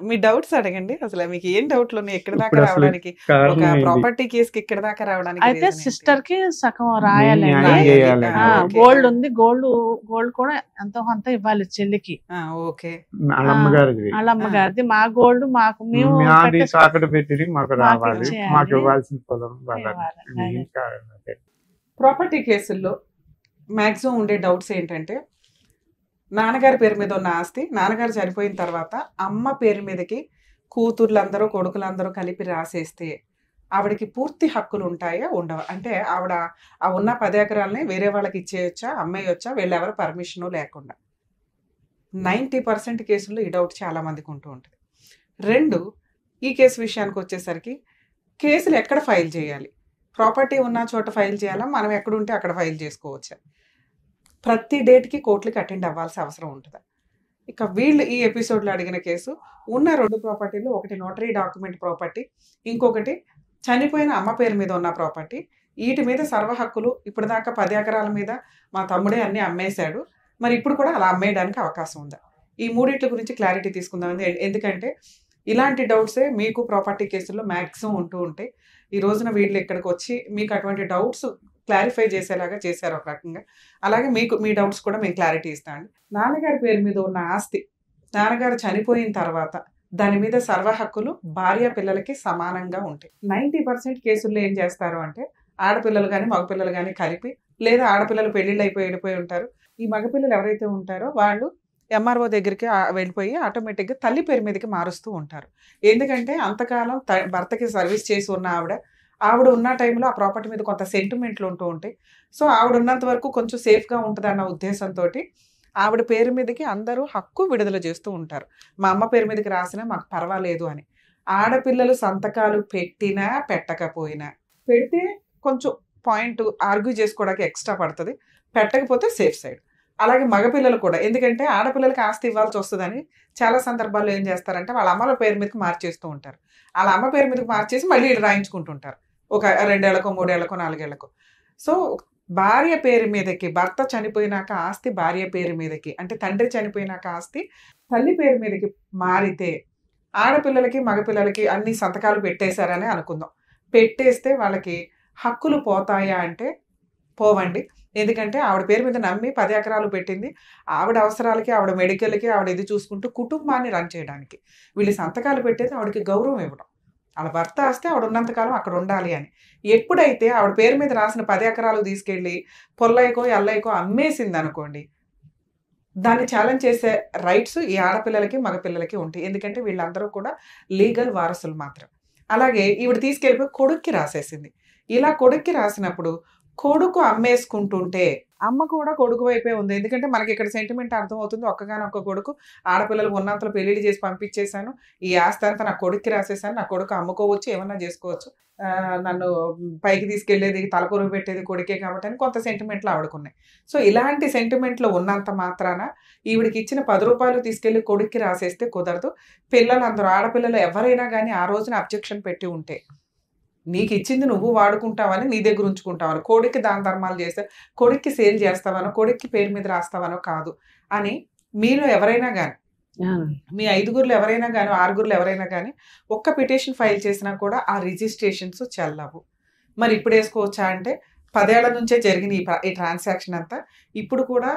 మీ డౌట్స్ అడగండి. అసలు మీకు ఏం డౌట్లు ఉన్నాయి ఎక్కడ దాకా రావడానికి, ఒక ప్రాపర్టీ కేసుకి ఇక్కడ దాకా రావడానికి? అయితే సిస్టర్ కి సగం రాయాలండి. గోల్డ్ ఉంది, గోల్డ్ కూడా ఎంతో కొంత ఇవ్వాలి చెల్లికి. ఓకే, వాళ్ళ అమ్మగారిది. మా గోల్డ్ మాకు మేము తాకట్టు పెట్టి మాకు రావాలి, మాకు ఇవ్వాల్సిన పొలం. ప్రాపర్టీ కేసుల్లో మాక్సిమం ఉండే డౌట్స్ ఏంటంటే, నాన్నగారి పేరు మీద ఉన్న ఆస్తి నాన్నగారు చనిపోయిన తర్వాత అమ్మ పేరు మీదకి కూతుర్లందరూ కొడుకులందరూ కలిపి రాసేస్తే ఆవిడకి పూర్తి హక్కులు ఉంటాయా ఉండవా? అంటే ఆవిడ ఆ ఉన్న 10 ఎకరాలని వేరే వాళ్ళకి ఇచ్చేయొచ్చా, అమ్మేయొచ్చా, వీళ్ళెవరు పర్మిషను లేకుండా? 90% కేసుల్లో ఈ డౌట్ చాలా మందికి ఉంటూ ఉంటుంది. 2, ఈ కేసు విషయానికి వచ్చేసరికి కేసులు ఎక్కడ ఫైల్ చేయాలి? ప్రాపర్టీ ఉన్న చోట ఫైల్ చేయాలా, మనం ఎక్కడుంటే అక్కడ ఫైల్ చేసుకోవచ్చా? ప్రతి డేట్కి కోర్టులకి అటెండ్ అవ్వాల్సిన అవసరం ఉంటుందా? ఇక వీళ్ళు ఈ ఎపిసోడ్లో అడిగిన కేసు ఉన్న 2 ప్రాపర్టీలు, ఒకటి నోటరీ డాక్యుమెంట్ ప్రాపర్టీ, ఇంకొకటి చనిపోయిన అమ్మ పేరు మీద ఉన్న ప్రాపర్టీ. వీటి మీద సర్వ హక్కులు ఇప్పటిదాకా 10 ఎకరాల మీద మా తమ్ముడే అన్ని అమ్మేశాడు, మరి ఇప్పుడు కూడా అలా అమ్మేయడానికి అవకాశం ఉందా? ఈ మూడిట్ల గురించి క్లారిటీ తీసుకుందాం. ఎందుకంటే ఇలాంటి డౌట్సే మీకు ప్రాపర్టీ కేసుల్లో మ్యాక్సిమం ఉంటూ ఉంటాయి. ఈ రోజున వీళ్ళు ఇక్కడికి వచ్చి మీకు అటువంటి డౌట్స్ క్లారిఫై చేసేలాగా చేశారు ఒక రకంగా. అలాగే మీకు మీ డౌట్స్ కూడా మేము క్లారిటీ ఇస్తామండి. నాన్నగారి పేరు మీద ఉన్న ఆస్తి నాన్నగారు చనిపోయిన తర్వాత దాని మీద సర్వ హక్కులు భార్య పిల్లలకి సమానంగా ఉంటాయి. 90% కేసుల్లో ఏం చేస్తారు అంటే, ఆడపిల్లలు కానీ మగపిల్లలు కానీ కలిపి, లేదా ఆడపిల్లలు పెళ్లిళ్ళు వెళ్ళిపోయి ఉంటారు. ఈ మగపిల్లలు ఎవరైతే ఉంటారో వాళ్ళు ఎంఆర్ఓ దగ్గరికి వెళ్ళిపోయి ఆటోమేటిక్గా తల్లి పేరు మీదకి మారుస్తూ ఉంటారు. ఎందుకంటే అంతకాలం భర్తకి సర్వీస్ చేసి ఉన్న ఆవిడ ఉన్న టైంలో ఆ ప్రాపర్టీ మీద కొంత సెంటిమెంట్లు ఉంటూ ఉంటాయి. సో ఆవిడ ఉన్నంత వరకు కొంచెం సేఫ్గా ఉంటుంది అన్న ఉద్దేశంతో ఆవిడ పేరు మీదకి అందరూ హక్కు విడుదల చేస్తూ ఉంటారు. మా అమ్మ పేరు మీదకి రాసినా మాకు పర్వాలేదు అని. ఆడపిల్లలు సంతకాలు పెట్టినా పెట్టకపోయినా, పెడితే కొంచెం పాయింట్ ఆర్గ్యూ చేసుకోవడానికి ఎక్స్ట్రా పడుతుంది, పెట్టకపోతే సేఫ్ సైడ్. అలాగే మగపిల్లలు కూడా, ఎందుకంటే ఆడపిల్లలకి ఆస్తి ఇవ్వాల్సి వస్తుందని చాలా సందర్భాల్లో ఏం చేస్తారంటే వాళ్ళ అమ్మల పేరు మీదకి మార్చేస్తూ ఉంటారు. వాళ్ళ అమ్మ పేరు మీదకి మార్చేసి మళ్ళీ వీళ్ళు రాయించుకుంటుంటారు, ఒక 2 ఏళ్లకో 3 ఏళ్లకో 4 ఏళ్లకో. సో భార్య పేరు మీదకి, భర్త చనిపోయినాక ఆస్తి భార్య పేరు మీదకి, అంటే తండ్రి చనిపోయినాక ఆస్తి తల్లి పేరు మీదకి మారితే ఆడపిల్లలకి మగపిల్లలకి అన్ని సంతకాలు పెట్టేశారని అనుకుందాం. పెట్టేస్తే వాళ్ళకి హక్కులు పోతాయా అంటే పోవండి. ఎందుకంటే ఆవిడ పేరు మీద నమ్మి 10 ఎకరాలు పెట్టింది, ఆవిడ అవసరాలకి, ఆవిడ మెడికల్కి, ఆవిడ ఇది చూసుకుంటూ కుటుంబాన్ని రన్ చేయడానికి. వీళ్ళు సంతకాలు పెట్టేది ఆవిడకి గౌరవం ఇవ్వడం, ఆవిడ భర్త వస్తే ఆవిడ ఉన్నంతకాలం అక్కడ ఉండాలి అని. ఎప్పుడైతే ఆవిడ పేరు మీద రాసిన 10 ఎకరాలు తీసుకెళ్ళి పొల్లయ్యకో ఎల్లయ్యకో అమ్మేసింది అనుకోండి, దాన్ని ఛాలెంజ్ చేసే రైట్స్ ఈ ఆడపిల్లలకి మగపిల్లలకి ఉంటాయి. ఎందుకంటే వీళ్ళందరూ కూడా లీగల్ వారసులు మాత్రం. అలాగే ఈవిడ తీసుకెళ్ళిపోయి కొడుక్కి రాసేసింది. ఇలా కొడుక్కి రాసినప్పుడు కొడుకు అమ్మేసుకుంటుంటే అమ్మ కూడా కొడుకు వైపే ఉంది. ఎందుకంటే మనకి ఇక్కడ సెంటిమెంట్ అర్థమవుతుంది. ఒక్కగానొక్క కొడుకు, ఆడపిల్లలు ఉన్నంతలో పెళ్లిళ్ళు చేసి పంపించేశాను, ఈ ఆస్తి అంతా నా కొడుక్కి రాసేసాను, నా కొడుకు అమ్ముకోవచ్చు, ఏమన్నా చేసుకోవచ్చు, నన్ను పైకి తీసుకెళ్లేది తలకొరువు పెట్టేది కొడుకే కాబట్టి అని కొంత సెంటిమెంట్లు ఆవిడకున్నాయి. సో ఇలాంటి సెంటిమెంట్లు ఉన్నంత మాత్రాన ఈవిడికి ఇచ్చిన 10 రూపాయలు తీసుకెళ్లి కొడుక్కి రాసేస్తే కుదరదు. పిల్లలందరూ ఆడపిల్లలు ఎవరైనా కానీ ఆ రోజున అబ్జెక్షన్ పెట్టి ఉంటే, నీకు ఇచ్చింది నువ్వు వాడుకుంటావని నీ దగ్గర ఉంచుకుంటావని, కొడుక్కి దాన ధర్మాలు చేస్తే కొడుక్కి సేల్ చేస్తావనో కొడుక్కి పేరు మీద రాస్తావనో కాదు అని మీలో ఎవరైనా కానీ, మీ 5గురులు ఎవరైనా కానీ 6గురులు ఎవరైనా కానీ ఒక్క పిటిషన్ ఫైల్ చేసినా కూడా ఆ రిజిస్ట్రేషన్స్ చెల్లవు. మరి ఇప్పుడు వేసుకోవచ్చా అంటే 10 ఏళ్ల నుంచే జరిగిన ఈ ట్రాన్సాక్షన్ అంతా ఇప్పుడు కూడా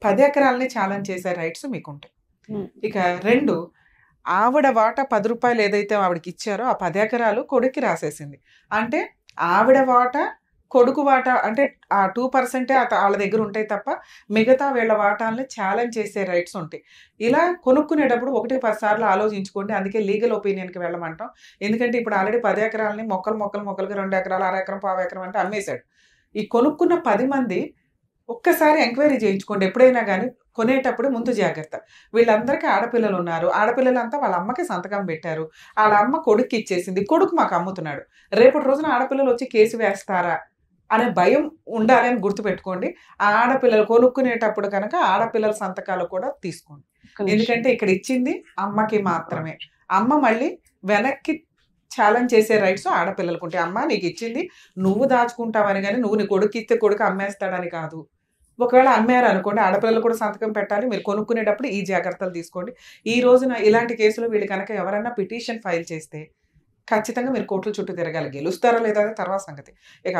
10 ఎకరాలని ఛాలెంజ్ చేసే రైట్స్ మీకుంటాయి. ఇక 2, ఆవిడ వాటా 10 రూపాయలు ఏదైతే ఆవిడకి ఇచ్చారో ఆ 10 ఎకరాలు కొడుక్కి రాసేసింది. అంటే ఆవిడ వాటా కొడుకు వాటా అంటే ఆ 2% వాళ్ళ దగ్గర ఉంటాయి తప్ప మిగతా వీళ్ళ వాటాలని ఛాలెంజ్ చేసే రైట్స్ ఉంటాయి. ఇలా కొనుక్కునేటప్పుడు 1-10 సార్లు ఆలోచించుకోండి. అందుకే లీగల్ ఒపీనియన్కి వెళ్ళమంటాం. ఎందుకంటే ఇప్పుడు ఆల్రెడీ 10 ఎకరాలని మొక్కలుగా 2 ఎకరాలు, 1/2 ఎకరం, 1/4 ఎకరం అంటే అమ్మేశాడు. ఈ కొనుక్కున్న 10 మంది ఒక్కసారి ఎంక్వైరీ చేయించుకోండి. ఎప్పుడైనా కానీ కొనేటప్పుడు ముందు జాగ్రత్త. వీళ్ళందరికీ ఆడపిల్లలు ఉన్నారు, ఆడపిల్లలంతా వాళ్ళ అమ్మకి సంతకం పెట్టారు, వాళ్ళ అమ్మ కొడుక్కి ఇచ్చేసింది, కొడుకు మాకు అమ్ముతున్నాడు, రేపటి రోజున ఆడపిల్లలు వచ్చి కేసు వేస్తారా అనే భయం ఉండాలి అని గుర్తుపెట్టుకోండి. ఆ ఆడపిల్లలు కొనుక్కునేటప్పుడు కనుక ఆడపిల్లల సంతకాలు కూడా తీసుకోండి. ఎందుకంటే ఇక్కడ ఇచ్చింది అమ్మకి మాత్రమే. అమ్మ మళ్ళీ వెనక్కి ఛాలెంజ్ చేసే రైట్స్ ఆడపిల్లలకు ఉంటాయి. అమ్మ నీకు ఇచ్చింది నువ్వు దాచుకుంటావని, కానీ నువ్వు నీ కొడుకు ఇస్తే కొడుకు అమ్మేస్తాడని కాదు. ఒకవేళ అమ్మారు అనుకోండి, ఆడపిల్లలు కూడా సంతకం పెట్టాలి. మీరు కొనుక్కునేటప్పుడు ఈ జాగ్రత్తలు తీసుకోండి. ఈ రోజున ఇలాంటి కేసులు వీళ్ళు కనుక ఎవరైనా పిటిషన్ ఫైల్ చేస్తే ఖచ్చితంగా మీరు కోర్టుల చుట్టూ తిరగాలి. గెలుస్తారా లేదా అనేది తర్వాత సంగతి. ఇక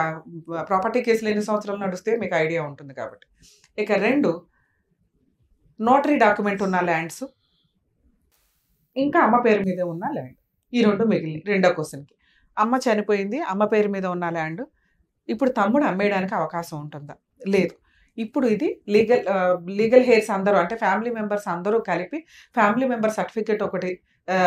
ప్రాపర్టీ కేసులు ఎన్ని సంవత్సరాలు నడిస్తే మీకు ఐడియా ఉంటుంది కాబట్టి. ఇక 2, నోటరీ డాక్యుమెంట్ ఉన్న ల్యాండ్స్, ఇంకా అమ్మ పేరు మీద ఉన్న ల్యాండ్, ఈ 2 మిగిలిన. రెండో క్వశ్చన్కి, అమ్మ చనిపోయింది, అమ్మ పేరు మీద ఉన్న ల్యాండ్ ఇప్పుడు తమ్ముడు అమ్మేయడానికి అవకాశం ఉంటుందా? లేదు. ఇప్పుడు ఇది లీగల్ హెయిర్స్ అందరూ అంటే ఫ్యామిలీ మెంబర్స్ అందరూ కలిపి ఫ్యామిలీ మెంబర్ సర్టిఫికేట్ ఒకటి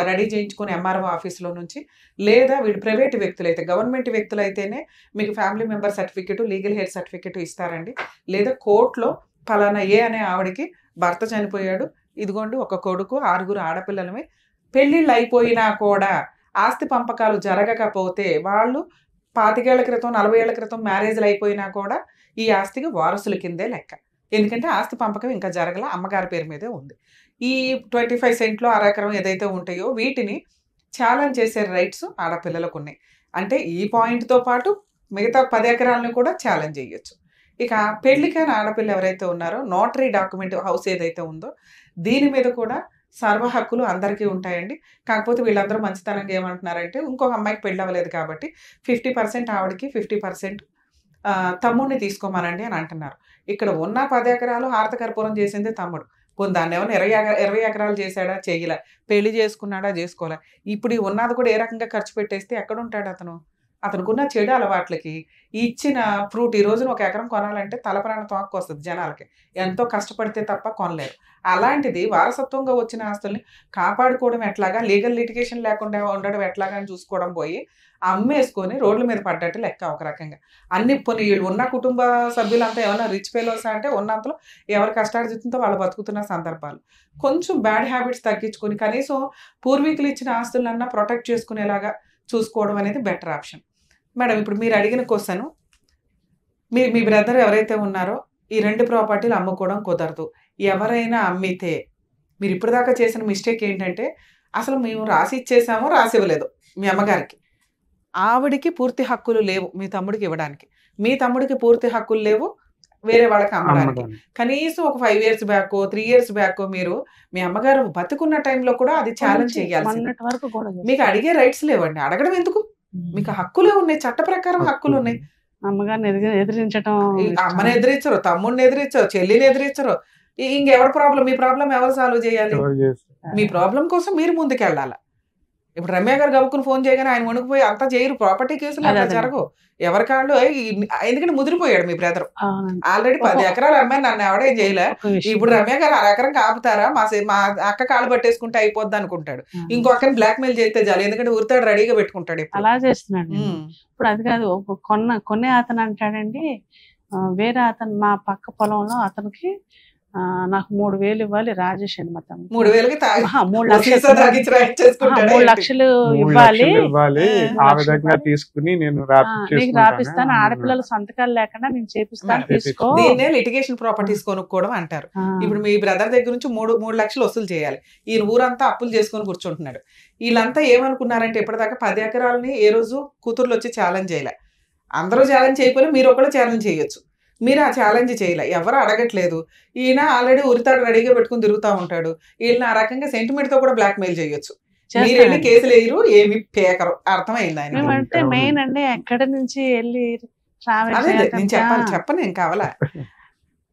రెడీ చేయించుకుని ఎంఆర్ఓ ఆఫీస్లో నుంచి, లేదా వీళ్ళు ప్రైవేట్ వ్యక్తులు అయితే, గవర్నమెంట్ వ్యక్తులు అయితేనే మీకు family member certificate, legal heir certificate ఇస్తారండి. లేదా కోర్టులో ఫలానా ఏ అనే ఆవిడకి భర్త చనిపోయాడు, ఇదిగోండి ఒక కొడుకు, 6 ఆడపిల్లలమే, పెళ్ళిళ్ళు అయిపోయినా కూడా ఆస్తి పంపకాలు జరగకపోతే వాళ్ళు 25 ఏళ్ల క్రితం 40 ఏళ్ల క్రితం మ్యారేజ్లు అయిపోయినా కూడా ఈ ఆస్తికి వారసుల కిందే లెక్క. ఎందుకంటే ఆస్తి పంపకం ఇంకా జరగల, అమ్మగారి పేరు మీదే ఉంది. ఈ 25 సెంట్లు 1/2 ఎకరం ఏదైతే ఉంటాయో వీటిని ఛాలెంజ్ చేసే రైట్స్ ఆడపిల్లలకు ఉన్నాయి. అంటే ఈ పాయింట్తో పాటు మిగతా 10 ఎకరాలను కూడా ఛాలెంజ్ చేయొచ్చు. ఇక పెళ్లికైన ఆడపిల్ల ఎవరైతే ఉన్నారో నోటరీ డాక్యుమెంట్ హౌస్ ఏదైతే ఉందో దీని మీద కూడా సర్వ హక్కులు అందరికీ ఉంటాయండి. కాకపోతే వీళ్ళందరూ మంచితనంగా ఏమంటున్నారంటే, ఇంకొక అమ్మాయికి పెళ్ళి అవ్వలేదు కాబట్టి 50% ఆవిడకి 50% తమ్ముడిని తీసుకోమనండి అని అంటున్నారు. ఇక్కడ ఉన్న 10 ఎకరాలు హారత కర్పూరం చేసింది తమ్ముడు. దాన్ని ఏమైనా 20 ఎకరాలు చేశాడా? చేయలే. పెళ్లి చేసుకున్నాడా? చేసుకోలే. ఇప్పుడు ఈ ఉన్నది కూడా ఏ రకంగా ఖర్చు పెట్టేస్తే ఎక్కడ ఉంటాడు అతను? అతనుకున్న చెడు అలవాట్లకి ఇచ్చిన ఫ్రూట్, ఈ రోజున 1 ఎకరం కొనాలంటే తలప్రాణ తోక్కు వస్తుంది జనాలకి, ఎంతో కష్టపడితే తప్ప కొనలేరు. అలాంటిది వారసత్వంగా వచ్చిన ఆస్తుల్ని కాపాడుకోవడం ఎట్లాగా, లీగల్ లిటిగేషన్ లేకుండా ఉండడం ఎట్లాగా అని చూసుకోవడం పోయి అమ్మేసుకొని రోడ్ల మీద పడ్డట్టు లెక్క ఒక రకంగా. అన్ని వీళ్ళు ఉన్న కుటుంబ సభ్యులంతా ఏమన్నా రిచ్ ఫెలోస్ అంటే ఉన్నంతలో ఎవరి కష్టార్జితంతో వాళ్ళు బతుకుతున్న సందర్భాలు. కొంచెం బ్యాడ్ హ్యాబిట్స్ తగ్గించుకొని కనీసం పూర్వీకులు ఇచ్చిన ఆస్తులన్నా ప్రొటెక్ట్ చేసుకునేలాగా చూసుకోవడం అనేది బెటర్ ఆప్షన్. మేడం, ఇప్పుడు మీరు అడిగిన క్వశ్చన్, మీ బ్రదర్ ఎవరైతే ఉన్నారో ఈ 2 ప్రాపర్టీలు అమ్ముకోవడం కుదరదు. ఎవరైనా అమ్మితే మీరు ఇప్పటిదాకా చేసిన మిస్టేక్ ఏంటంటే, అసలు మేము రాసి ఇచ్చేసామో రాసి ఇవ్వలేదు మీ అమ్మగారికి, ఆవిడికి పూర్తి హక్కులు లేవు మీ తమ్ముడికి ఇవ్వడానికి, మీ తమ్ముడికి పూర్తి హక్కులు లేవు వేరే వాళ్ళకి అమ్మడానికి. కనీసం ఒక 5 years బ్యాక్ 3 years బ్యాక్ మీరు మీ అమ్మగారు బతుకున్న టైంలో కూడా అది ఛాలెంజ్ చేయాలి. మీకు అడిగే రైట్స్ లేవండి, అడగడం ఎందుకు? మీకు హక్కులే ఉన్నాయి, చట్ట ప్రకారం హక్కులు ఉన్నాయి. అమ్మగారిని ఎదిరించడం, అమ్మని ఎదిరించరు, తమ్ముడిని ఎదిరించరు, చెల్లిని ఎదిరించరు. ఇంకెవరి ప్రాబ్లం? మీ ప్రాబ్లం ఎవరు సాల్వ్ చేయాలి? మీ ప్రాబ్లం కోసం మీరు ముందుకెళ్ళాలి. ఇప్పుడు రమ్య గారు గబుక్కుని ఫోన్ చేయగానే ఆయన వణుకుపోయి అంతా చేయరు. ప్రాపర్టీ కేసులు అలా జరగవు. ఎవరి కాళ్ళు, ఎందుకంటే ముదిరిపోయాడు మీ బ్రదర్, ఆల్రెడీ 10 ఎకరాలు అమ్మాయి, నన్ను ఎవడేం చేయలే, ఇప్పుడు రమ్య గారు 1/2 ఎకరం కాపుతారా, మా అక్క కాళ్ళు పట్టేసుకుంటే అయిపోద్ది అనుకుంటాడు. ఇంకొకరిని బ్లాక్ మెయిల్ చేస్తే చాలు, ఎందుకంటే ఉరితాడు రెడీగా పెట్టుకుంటాడు. అలా చేస్తున్నాడు. ఇప్పుడు అది కాదు, కొనే అతను అంటాడండి, వేరే అతను మా పక్క పొలంలో అతనికి నాకు 3,000 ఇవ్వాలి రాజేష్ అని మొత్తం 3,000కి 3 లక్షలు ఇవ్వాలి ఆ విధంగా తీసుకుని నేను నీకు రాపిస్తాను, ఆడపిల్లల సంతకాలు లేకుండా నేను చేపిస్తాను, తీసుకో. దీన్నే లిటిగేషన్ ప్రాపర్టీస్ కొనుక్కోవడం అంటారు. ఇప్పుడు మీ బ్రదర్ దగ్గర నుంచి 3 లక్షలు వసూలు చేయాలి. ఈ ఊరంతా అప్పులు చేసుకొని కూర్చుంటున్నాడు. వీళ్ళంతా ఏమనుకున్నారంటే ఇప్పటిదాకా 10 ఎకరాలని ఏ రోజు కూతుర్లు వచ్చి ఛాలెంజ్ చేయలే. అందరూ ఛాలెంజ్ చేయకపోయినా మీరు ఒకళ్ళు ఛాలెంజ్ చేయొచ్చు. మీరు ఆ ఛాలెంజ్ చేయలే, ఎవరు అడగట్లేదు. ఈయన ఆల్రెడీ ఉరితాడు రెడీగా పెట్టుకుని తిరుగుతూ ఉంటాడు. వీళ్ళని ఆ రకంగా సెంటిమెంట్ తో కూడా బ్లాక్ మెయిల్ చేయొచ్చు. మీరు వెళ్ళి కేసులు వేయరు, ఏమి పేకరు. అర్థమైంది ఆయన అంటే మెయిన్ అండి ఎక్కడి నుంచి వెళ్ళి అదే నేను చెప్పను నేను కావాలా.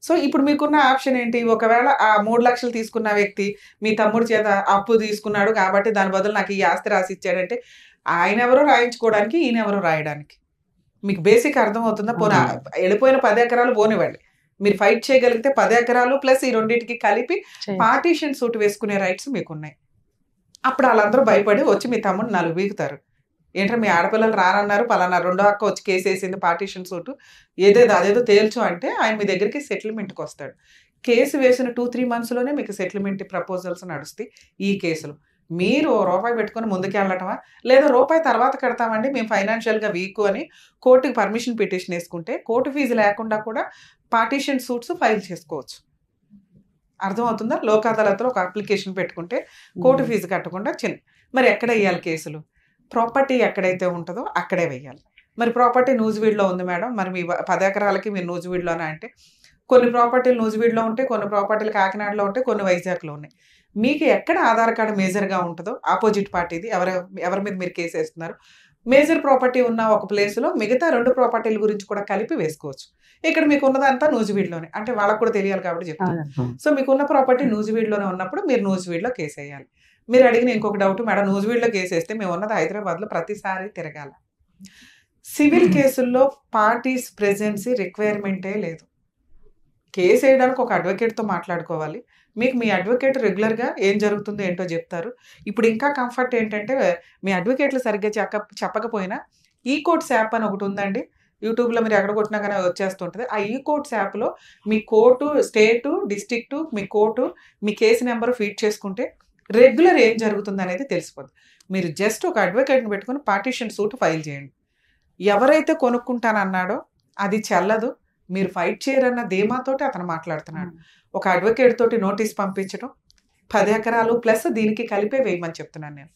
సో ఇప్పుడు మీకున్న ఆప్షన్ ఏంటి? ఒకవేళ ఆ 3 లక్షలు తీసుకున్న వ్యక్తి మీ తమ్ముడు చేత అప్పు తీసుకున్నాడు కాబట్టి దాని బదులు నాకు ఈ ఆస్తి రాసి ఇచ్చాడంటే ఆయన ఎవరో రాయించుకోవడానికి, ఈయన ఎవరో రాయడానికి. మీకు బేసిక్ అర్థం అవుతుందా? పోనా వెళ్ళిపోయిన 10 ఎకరాలు పోనివ్వండి, మీరు ఫైట్ చేయగలిగితే 10 ఎకరాలు ప్లస్ ఈ రెండింటికి కలిపి పార్టీషన్ సూట్ వేసుకునే రైట్స్ మీకున్నాయి. అప్పుడు వాళ్ళందరూ భయపడి వచ్చి మీ తమ్ముడు 4 వీగుతారు. ఏంటంటే మీ ఆడపిల్లలు రానన్నారు, పలానా రెండో అక్క వచ్చి కేసు వేసింది పార్టీషన్ సూటు, అదేదో తేల్చు అంటే ఆయన మీ దగ్గరికి సెటిల్మెంట్కి వస్తాడు. కేసు వేసిన 2-3 monthsలోనే మీకు సెటిల్మెంట్ ప్రపోజల్స్ నడుస్తాయి ఈ కేసులు. మీరు రూపాయి పెట్టుకుని ముందుకు వెళ్ళటమా, లేదా రూపాయి తర్వాత కడతామండి మేము ఫైనాన్షియల్గా వీక్ అని కోర్టుకి పర్మిషన్ పిటిషన్ వేసుకుంటే కోర్టు ఫీజు లేకుండా కూడా పార్టీషన్ సూట్స్ ఫైల్ చేసుకోవచ్చు. అర్థమవుతుందా? లోక్ అదాలత్లో ఒక అప్లికేషన్ పెట్టుకుంటే కోర్టు ఫీజు కట్టకుండా మరి ఎక్కడ వేయాలి కేసులు? ప్రాపర్టీ ఎక్కడైతే ఉంటుందో అక్కడే వేయాలి. మరి ప్రాపర్టీ నూజివీడులో ఉంది మేడం, మరి మీ 10 ఎకరాలకి మీరు నూజివీడులోనే అంటే కొన్ని ప్రాపర్టీలు నూజివీడులో ఉంటాయి, కొన్ని ప్రాపర్టీలు కాకినాడలో ఉంటాయి, కొన్ని వైజాగ్లో ఉన్నాయి. మీకు ఎక్కడ ఆధార్ కార్డు మేజర్గా ఉంటుందో ఆపోజిట్ పార్టీది, ఎవరి మీద మీరు కేసు వేస్తున్నారు, మేజర్ ప్రాపర్టీ ఉన్న ఒక ప్లేస్లో మిగతా 2 ప్రాపర్టీల గురించి కూడా కలిపి వేసుకోవచ్చు. ఇక్కడ మీకు ఉన్నదంతా నూజివీడులోనే, అంటే వాళ్ళకు కూడా తెలియాలి కాబట్టి చెప్తాను. సో మీకున్న ప్రాపర్టీ నూజివీడులోనే ఉన్నప్పుడు మీరు నూజివీడులో కేసు వేయాలి. మీరు అడిగిన ఇంకొక డౌట్, మేడం నూజివీడులో కేసు వేస్తే మేము ఉన్నది హైదరాబాద్లో ప్రతిసారి తిరగాల. సివిల్ కేసుల్లో పార్టీస్ ప్రెజెన్సీ రిక్వైర్మెంటే లేదు. కేసు వేయడానికి ఒక అడ్వకేట్తో మాట్లాడుకోవాలి. మీకు మీ అడ్వకేట్ రెగ్యులర్గా ఏం జరుగుతుందో ఏంటో చెప్తారు. ఇప్పుడు ఇంకా కంఫర్ట్ ఏంటంటే మీ అడ్వకేట్లు సరిగ్గా చెప్పకపోయినా ఈ కోర్ట్స్ యాప్ అని ఒకటి ఉందండి. యూట్యూబ్లో మీరు ఎక్కడ కొట్టినా కానీ వచ్చేస్తుంటుంది. ఆ ఈ కోర్ట్స్ యాప్లో మీ కోర్టు, స్టేటు, డిస్ట్రిక్టు, మీ కోర్టు, మీ కేసు నెంబర్ ఫీడ్ చేసుకుంటే రెగ్యులర్ ఏం జరుగుతుంది అనేది తెలిసిపోతుంది. మీరు జస్ట్ ఒక అడ్వకేట్ని పెట్టుకుని పార్టీషన్ సూట్ ఫైల్ చేయండి. ఎవరైతే కొనుక్కుంటానన్నాడో అది చెల్లదు, మీరు ఫైట్ చేయరన్న ధీమాతోటి అతను మాట్లాడుతున్నాడు. ఒక అడ్వకేట్ తోటి నోటీస్ పంపించడం 10 ఎకరాలు ప్లస్ దీనికి కలిపే వేయమని చెప్తున్నాను నేను.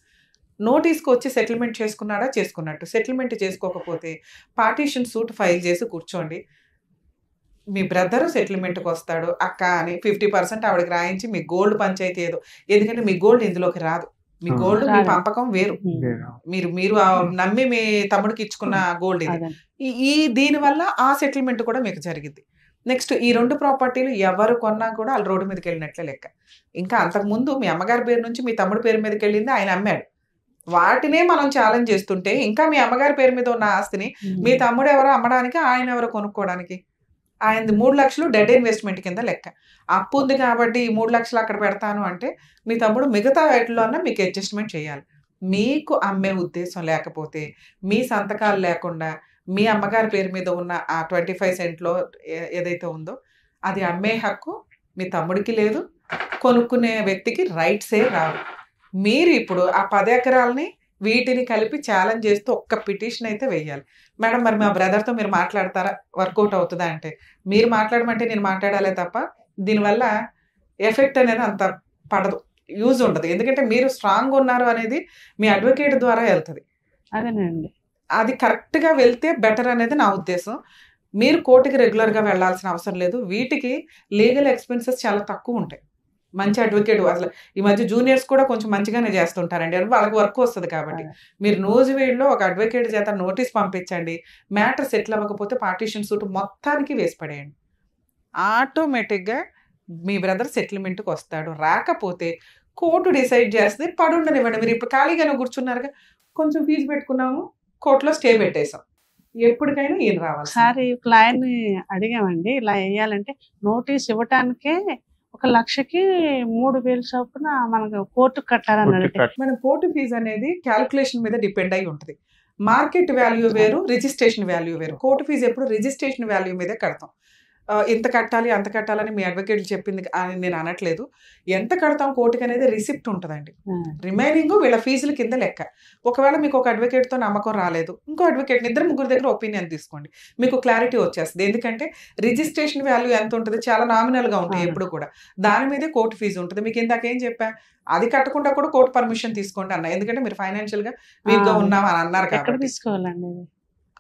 నోటీస్కి వచ్చి సెటిల్మెంట్ చేసుకున్నాడా చేసుకున్నట్టు, సెటిల్మెంట్ చేసుకోకపోతే పార్టీషన్ సూట్ ఫైల్ చేసి కూర్చోండి. మీ బ్రదర్ సెటిల్మెంట్కి వస్తాడు అక్క అని 50% ఆవిడకి రాయించి మీ గోల్డ్ పంచాయతీ ఏదో, ఎందుకంటే మీ గోల్డ్ ఇందులోకి రాదు, మీ గోల్డ్ మీ పంపకం వేరు, మీరు నమ్మి మీ తమ్ముడికి ఇచ్చుకున్న గోల్డ్ ఇది. దీనివల్ల ఆ సెటిల్మెంట్ కూడా మీకు జరిగింది. నెక్స్ట్ ఈ 2 ప్రాపర్టీలు ఎవరు కొన్నా కూడా వాళ్ళు రోడ్డు మీదకి వెళ్ళినట్లే లెక్క. ఇంకా అంతకుముందు మీ అమ్మగారి పేరు నుంచి మీ తమ్ముడి పేరు మీదకి వెళ్ళింది, ఆయన అమ్మాడు. వాటినే మనం ఛాలెంజ్ చేస్తుంటే ఇంకా మీ అమ్మగారి పేరు మీద ఉన్న ఆస్తిని మీ తమ్ముడు ఎవరో అమ్మడానికి, ఆయన ఎవరో కొనుక్కోవడానికి. ఆయనది 3 లక్షలు డెడ్ ఇన్వెస్ట్మెంట్ కింద లెక్క. అప్పు ఉంది కాబట్టి ఈ 3 లక్షలు అక్కడ పెడతాను అంటే మీ తమ్ముడు మిగతా వాటిలోనే మీకు అడ్జస్ట్మెంట్ చేయాలి. మీకు అమ్మే ఉద్దేశం లేకపోతే, మీ సంతకాలు లేకుండా మీ అమ్మగారి పేరు మీద ఉన్న ఆ 25 సెంట్లో ఏదైతే ఉందో అది అమ్మే హక్కు మీ తమ్ముడికి లేదు, కొనుక్కునే వ్యక్తికి రైట్సే రావు. మీరు ఇప్పుడు ఆ 10 ఎకరాలని వీటిని కలిపి ఛాలెంజ్ చేస్తూ ఒక్క పిటిషన్ అయితే వేయాలి. మేడం మరి మా బ్రదర్తో మీరు మాట్లాడతారా, వర్కౌట్ అవుతుందా అంటే మీరు మాట్లాడమంటే నేను మాట్లాడాలే తప్ప దీనివల్ల ఎఫెక్ట్ అనేది అంత పడదు, యూజ్ ఉండదు. ఎందుకంటే మీరు స్ట్రాంగ్ ఉన్నారు అనేది మీ అడ్వకేట్ ద్వారా వెళ్తుంది. అదేనండి, అది కరెక్ట్గా వెళ్తే బెటర్ అనేది నా ఉద్దేశం. మీరు కోర్టుకి రెగ్యులర్గా వెళ్ళాల్సిన అవసరం లేదు. వీటికి లీగల్ ఎక్స్పెన్సెస్ చాలా తక్కువ ఉంటాయి. మంచి అడ్వకేట్, అసలు ఈ మధ్య జూనియర్స్ కూడా కొంచెం మంచిగానే చేస్తుంటారండి, వాళ్ళకి వర్క్ వస్తుంది కాబట్టి. మీరు నూజివీడులో ఒక అడ్వకేట్ చేత నోటీస్ పంపించండి, మ్యాటర్ సెటిల్ అవ్వకపోతే పార్టీషన్ సూట్ మొత్తానికి వేసి పడేయండి. ఆటోమేటిక్గా మీ బ్రదర్ సెటిల్మెంట్కి వస్తాడు. రాకపోతే కోర్టు డిసైడ్ చేస్తే పడుండనివ్వండి. మీరు ఇప్పుడు ఖాళీగానే కూర్చున్నారుగా, కొంచెం ఫీజు పెట్టుకున్నాము, కోర్టులో స్టే పెట్టేసాం, ఎప్పటికైనా ఈయన రావాలి. సార్ ఈ క్లయింట్ని అడిగామండి, ఇలా వేయాలంటే నోటీస్ ఇవ్వటానికే 1 లక్షకి 3,000 చొప్పున మనకు కోర్టు కట్టాలన్నది. మన కోర్టు ఫీజు అనేది క్యాలిక్యులేషన్ మీద డిపెండ్ అయి ఉంటుంది. మార్కెట్ వాల్యూ వేరు, రిజిస్ట్రేషన్ వాల్యూ వేరు. కోర్టు ఫీజు ఎప్పుడు రిజిస్ట్రేషన్ వాల్యూ మీదే కడతాం. ఇంత కట్టాలి అంత కట్టాలని మీ అడ్వకేట్లు చెప్పింది అని నేను అనట్లేదు. ఎంత కడతాం కోర్టుకి అనేది రిసిప్ట్ ఉంటుందండి. రిమైనింగ్ వీళ్ళ ఫీజుల కింద లెక్క. ఒకవేళ మీకు ఒక అడ్వకేట్తో నమ్మకం రాలేదు, ఇంకో అడ్వకేట్ ఇద్దరు ముగ్గురు దగ్గర ఒపీనియన్ తీసుకోండి, మీకు క్లారిటీ వచ్చేస్తుంది. ఎందుకంటే రిజిస్ట్రేషన్ వాల్యూ ఎంత ఉంటుంది, చాలా నామినల్గా ఉంటాయి ఎప్పుడు కూడా. దాని మీదే కోర్టు ఫీజు ఉంటుంది. మీకు ఇందాకేం చెప్పా, అది కట్టకుండా కూడా కోర్టు పర్మిషన్ తీసుకోండి అన్న. ఎందుకంటే మీరు ఫైనాన్షియల్గా వీక్గా ఉన్నాం అని అన్నారు కాబట్టి తీసుకోవాలండి.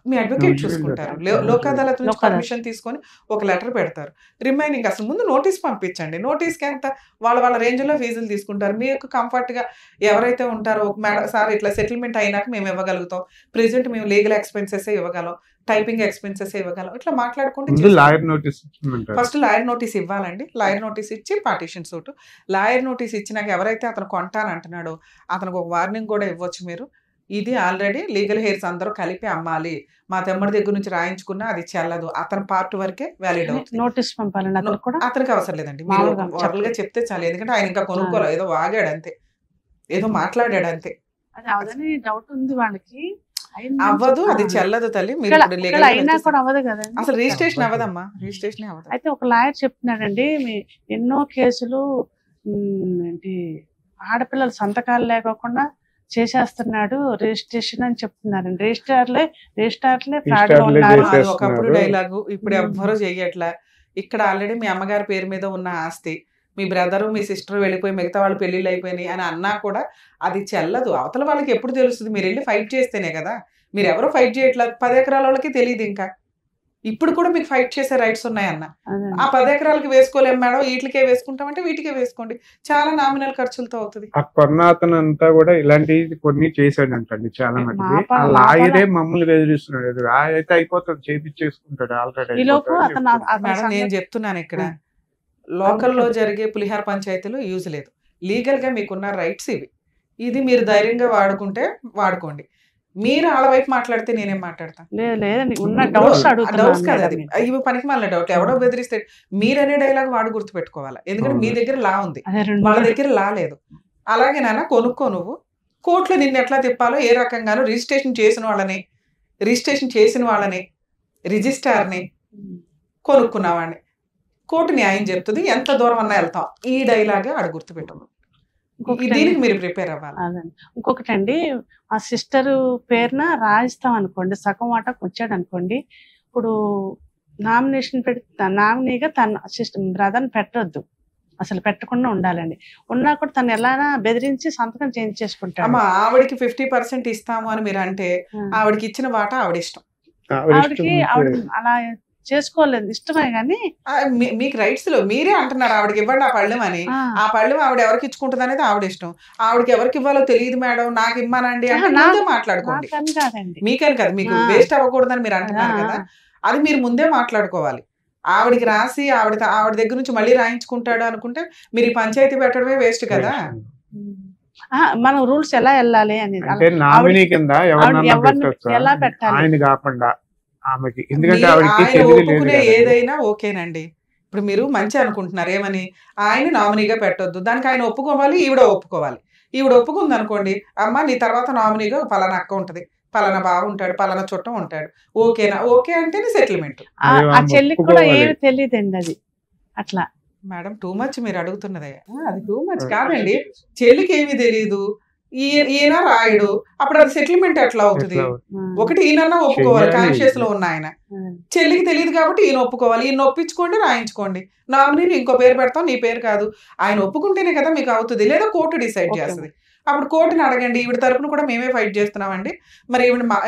మీ అడ్వకేట్ చూసుకుంటారు. లోక్ అదాలత్ నుంచి పర్మిషన్ తీసుకొని ఒక లెటర్ పెడతారు. రిమైనింగ్ అసలు ముందు నోటీస్ పంపించండి. నోటీస్కి ఎంత వాళ్ళ రేంజ్లో ఫీజులు తీసుకుంటారు. మీకు కంఫర్ట్గా ఎవరైతే ఉంటారో, మేడం సార్ ఇట్లా సెటిల్మెంట్ అయినాక మేము ఇవ్వగలుగుతాం, ప్రెజెంట్ మేము లీగల్ ఎక్స్పెన్సెస్ ఇవ్వగలం, టైపింగ్ ఎక్స్పెన్సెస్ ఇవ్వగలం, ఇట్లా మాట్లాడుకుంటే ఫస్ట్ లాయర్ నోటీస్ ఇవ్వాలండి. లాయర్ నోటీస్ ఇచ్చి పార్టీషన్ సూట్. లాయర్ నోటీస్ ఇచ్చినాక ఎవరైతే అతను కొంటానంటున్నాడో అతనికి ఒక వార్నింగ్ కూడా ఇవ్వచ్చు. మీరు ఇది ఆల్రెడీ లీగల్ హెయిర్స్ అందరూ కలిపి అమ్మాలి, మా తమ్ముడి దగ్గర నుంచి రాయించుకున్నా అది చెల్లదు, అతని పార్ట్ వరకే వ్యాలిడ్ అవుతుంది. నోటీస్ పంపాలండి అతనికి అవసరం లేదండి, మీరు గా చెప్తే చాలు. ఎందుకంటే ఆయన ఇంకా కొనుక్కోలేదు, ఏదో వాగాడు అంతే, ఏదో మాట్లాడాడు అంతే. డౌట్ ఉంది వాళ్ళకి, అవ్వదు, అది చెల్లదు తల్లి. మీరు అసలు రిజిస్ట్రేషన్ అవ్వదమ్మా, రిజిస్ట్రేషన్ అవ్వదు. అయితే ఒక లాయర్ చెప్తున్నాడండి, ఎన్నో కేసులు ఏంటి ఆడపిల్లల సంతకాలు లేకోకుండా చేసేస్తున్నాడు రిజిస్ట్రేషన్ అని చెప్తున్నారండి. రిజిస్ట్రార్లే ఫ్రాడ్ గా ఉన్నారు. ఒకప్పుడు డైలాగు, ఇప్పుడు ఎవ్వరూ చెయ్యట్లా. ఇక్కడ ఆల్రెడీ మీ అమ్మగారి పేరు మీద ఉన్న ఆస్తి, మీ బ్రదరు మీ సిస్టర్ వెళ్ళిపోయి మిగతా వాళ్ళు పెళ్లిళ్ళు అయిపోయినాయి అని అన్నా కూడా అది చెల్లదు. అవతల వాళ్ళకి ఎప్పుడు తెలుస్తుంది? మీరు వెళ్ళి ఫైట్ చేస్తేనే కదా. మీరు ఎవరో ఫైట్ చేయట్లేదు, 10 ఎకరాల వాళ్ళకి తెలియదు. ఇంకా ఇప్పుడు కూడా మీకు ఫైట్ చేసే రైట్స్ ఉన్నాయన్న. ఆ 10 ఎకరాలకి వేసుకోలేము మేడం, వీటికే వేసుకుంటామంటే వీటికే వేసుకోండి, చాలా నామినల్ ఖర్చులతో అవుతుంది. ఆ కొన్నాతను అంతా కూడా ఇలాంటివి కొన్ని చేశాడంటండి చాలా మంది. ఆ లాయరే మమ్మల్ని బెదిరిస్తున్నాడు, అయితే అయిపోతుంది చేపించేసుకుంటాడు ఆల్రెడీ. మేడం నేను చెప్తున్నాను, ఇక్కడ లోకల్లో జరిగే పులిహార పంచాయతీలు యూజ్ లేదు. లీగల్ గా మీకున్న రైట్స్ ఇవి. ఇది మీరు ధైర్యంగా వాడుకుంటే వాడుకోండి. మీరు వాళ్ళ వైపు మాట్లాడితే నేనేం మాట్లాడతాను? డౌట్స్ కాదు అది, ఇవి పనికి మళ్ళీ డౌట్. ఎవడో బెదిరిస్తే మీరనే డైలాగ్ వాడు గుర్తుపెట్టుకోవాలి. ఎందుకంటే మీ దగ్గర లా ఉంది, వాళ్ళ దగ్గర లా లేదు. అలాగే నాన్న కొనుక్కో, నువ్వు కోర్టులో నిన్ను ఎట్లా తిప్పాలో ఏ రకంగానూ రిజిస్ట్రేషన్ చేసిన వాళ్ళని రిజిస్ట్రార్ని కొనుక్కున్నవాడిని కోర్టు న్యాయం చెప్తుంది, ఎంత దూరం అన్నా వెళ్తాం. ఈ డైలాగే ఆడ గుర్తుపెట్టాము. దీనికి మీరు ప్రిపేర్ అవ్వాలి. ఇంకొకటి అండి, ఆ సిస్టర్ పేరున రాయిస్తాం అనుకోండి, సగం వాటాకు వచ్చాడు అనుకోండి, ఇప్పుడు నామినేషన్ నామినీగా తన సిస్టర్ బ్రదర్ని పెట్టొద్దు, అసలు పెట్టకుండా ఉండాలండి. ఉన్నా కూడా తను ఎలా బెదిరించి సంతకం చేయించేసుకుంటాడు. అమ్మా ఆవిడకి 50% ఇస్తాము అని మీరు అంటే, ఆవిడకి ఇచ్చిన వాటా ఆవిడ ఇష్టం. ఆవిడ అలా చేసుకోలేదు, ఇష్టమే కానీ మీకు రైట్స్ లో మీరే అంటున్నారు ఆవిడకి ఇవ్వండి ఆ పళ్ళెం అని. ఆ పళ్ళెం ఆవిడ ఎవరికి ఇచ్చుకుంటుంది అనేది ఆవిడ ఇష్టం. ఆవిడకి ఎవరికి ఇవ్వాలో తెలియదు మేడం, నాకు ఇవ్వనండి అంటే మాట్లాడుకోండి. మీకని కదా, మీకు వేస్ట్ అవ్వకూడదని మీరు అంటున్నారు కదా, అది మీరు ముందే మాట్లాడుకోవాలి. ఆవిడకి రాసి ఆవిడ దగ్గర నుంచి మళ్ళీ రాయించుకుంటాడు అనుకుంటే మీరు ఈ పంచాయతీ పెట్టడమే వేస్ట్ కదా. మనం రూల్స్ ఎలా వెళ్ళాలి అనేది ఎలా పెట్టాలి కాకుండా ఆమెకి, ఎందుకంటే ఒప్పుకునే ఏదైనా ఓకేనండి. ఇప్పుడు మీరు మంచి అనుకుంటున్నారు ఏమని, ఆయన నామినీగా పెట్టొద్దు, దానికి ఆయన ఒప్పుకోవాలి, ఈవిడ ఒప్పుకోవాలి. ఈవిడ ఒప్పుకుంది అనుకోండి, అమ్మ నీ తర్వాత నామినీగా పలానా అక్క ఉంటది, పలానా బావ ఉంటాడు, పలానా చుట్టం ఉంటాడు, ఓకేనా? ఓకే అంటేనే సెటిల్మెంట్. ఆ చెల్లికి కూడా ఏమి తెలియదండి అది. అట్లా మేడం టూ మచ్ మీరు అడుగుతున్నదే, అది టూ మచ్ కాదండి. చెల్లికి ఏమీ తెలియదు, ఈయన రాయుడు, అప్పుడు అది సెటిల్మెంట్ ఎట్లా అవుతుంది? ఒకటి ఈయన ఒప్పుకోవాలి, కాన్షియస్ లో ఉన్న ఆయన. చెల్లికి తెలియదు కాబట్టి ఈయన ఒప్పుకోవాలి, ఈయన ఒప్పించుకోండి, రాయించుకోండి. నామినీ ఇంకో పేరు పెడతాం, నీ పేరు కాదు. ఆయన ఒప్పుకుంటేనే కదా మీకు అవుతుంది, లేదా కోర్టు డిసైడ్ చేస్తుంది. అప్పుడు కోర్టుని అడగండి, ఈవిడ తరపున కూడా మేమే ఫైట్ చేస్తున్నామండి, మరి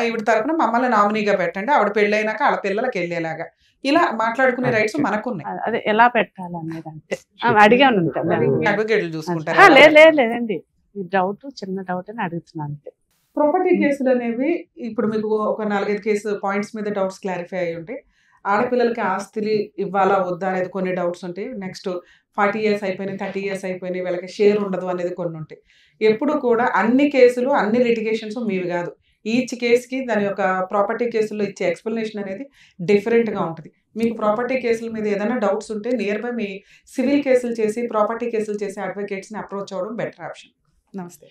ఈవిడ తరపున మమ్మల్ని నామినీగా పెట్టండి, ఆవిడ పెళ్ళైనాక వాళ్ళ పిల్లలకి వెళ్ళేలాగా. ఇలా మాట్లాడుకునే రైట్స్ మనకున్నాయి. అదే ఎలా పెట్టాలనేది అంటే అడిగాను, అడ్వకేట్లు చూసుకుంటారు. లేదండి, డౌట్ చిన్న డౌట్ అని అడుగుతున్నాను అంతే. ప్రాపర్టీ కేసులు అనేవి ఇప్పుడు మీకు ఒక 4-5 కేసు పాయింట్స్ మీద డౌట్స్ క్లారిఫై అయ్యి ఉంటాయి. ఆడపిల్లలకి ఆస్తులు ఇవ్వాలా వద్దా అనేది కొన్ని డౌట్స్ ఉంటాయి. నెక్స్ట్ 40 years అయిపోయినాయి, 30 years అయిపోయినాయి, వీళ్ళకి షేర్ ఉండదు అనేది కొన్ని ఉంటాయి. ఎప్పుడు కూడా అన్ని కేసులు అన్ని లిటిగేషన్స్ మీవి కాదు. ఈచ్ కేసుకి దాని యొక్క ప్రాపర్టీ కేసుల్లో ఇచ్చే ఎక్స్ప్లెనేషన్ అనేది డిఫరెంట్గా ఉంటుంది. మీకు ప్రాపర్టీ కేసుల మీద ఏదైనా డౌట్స్ ఉంటే నియర్ బై మీ సివిల్ కేసులు చేసి ప్రాపర్టీ కేసులు చేసే అడ్వకేట్స్ని అప్రోచ్ అవ్వడం బెటర్ ఆప్షన్. నమస్తే.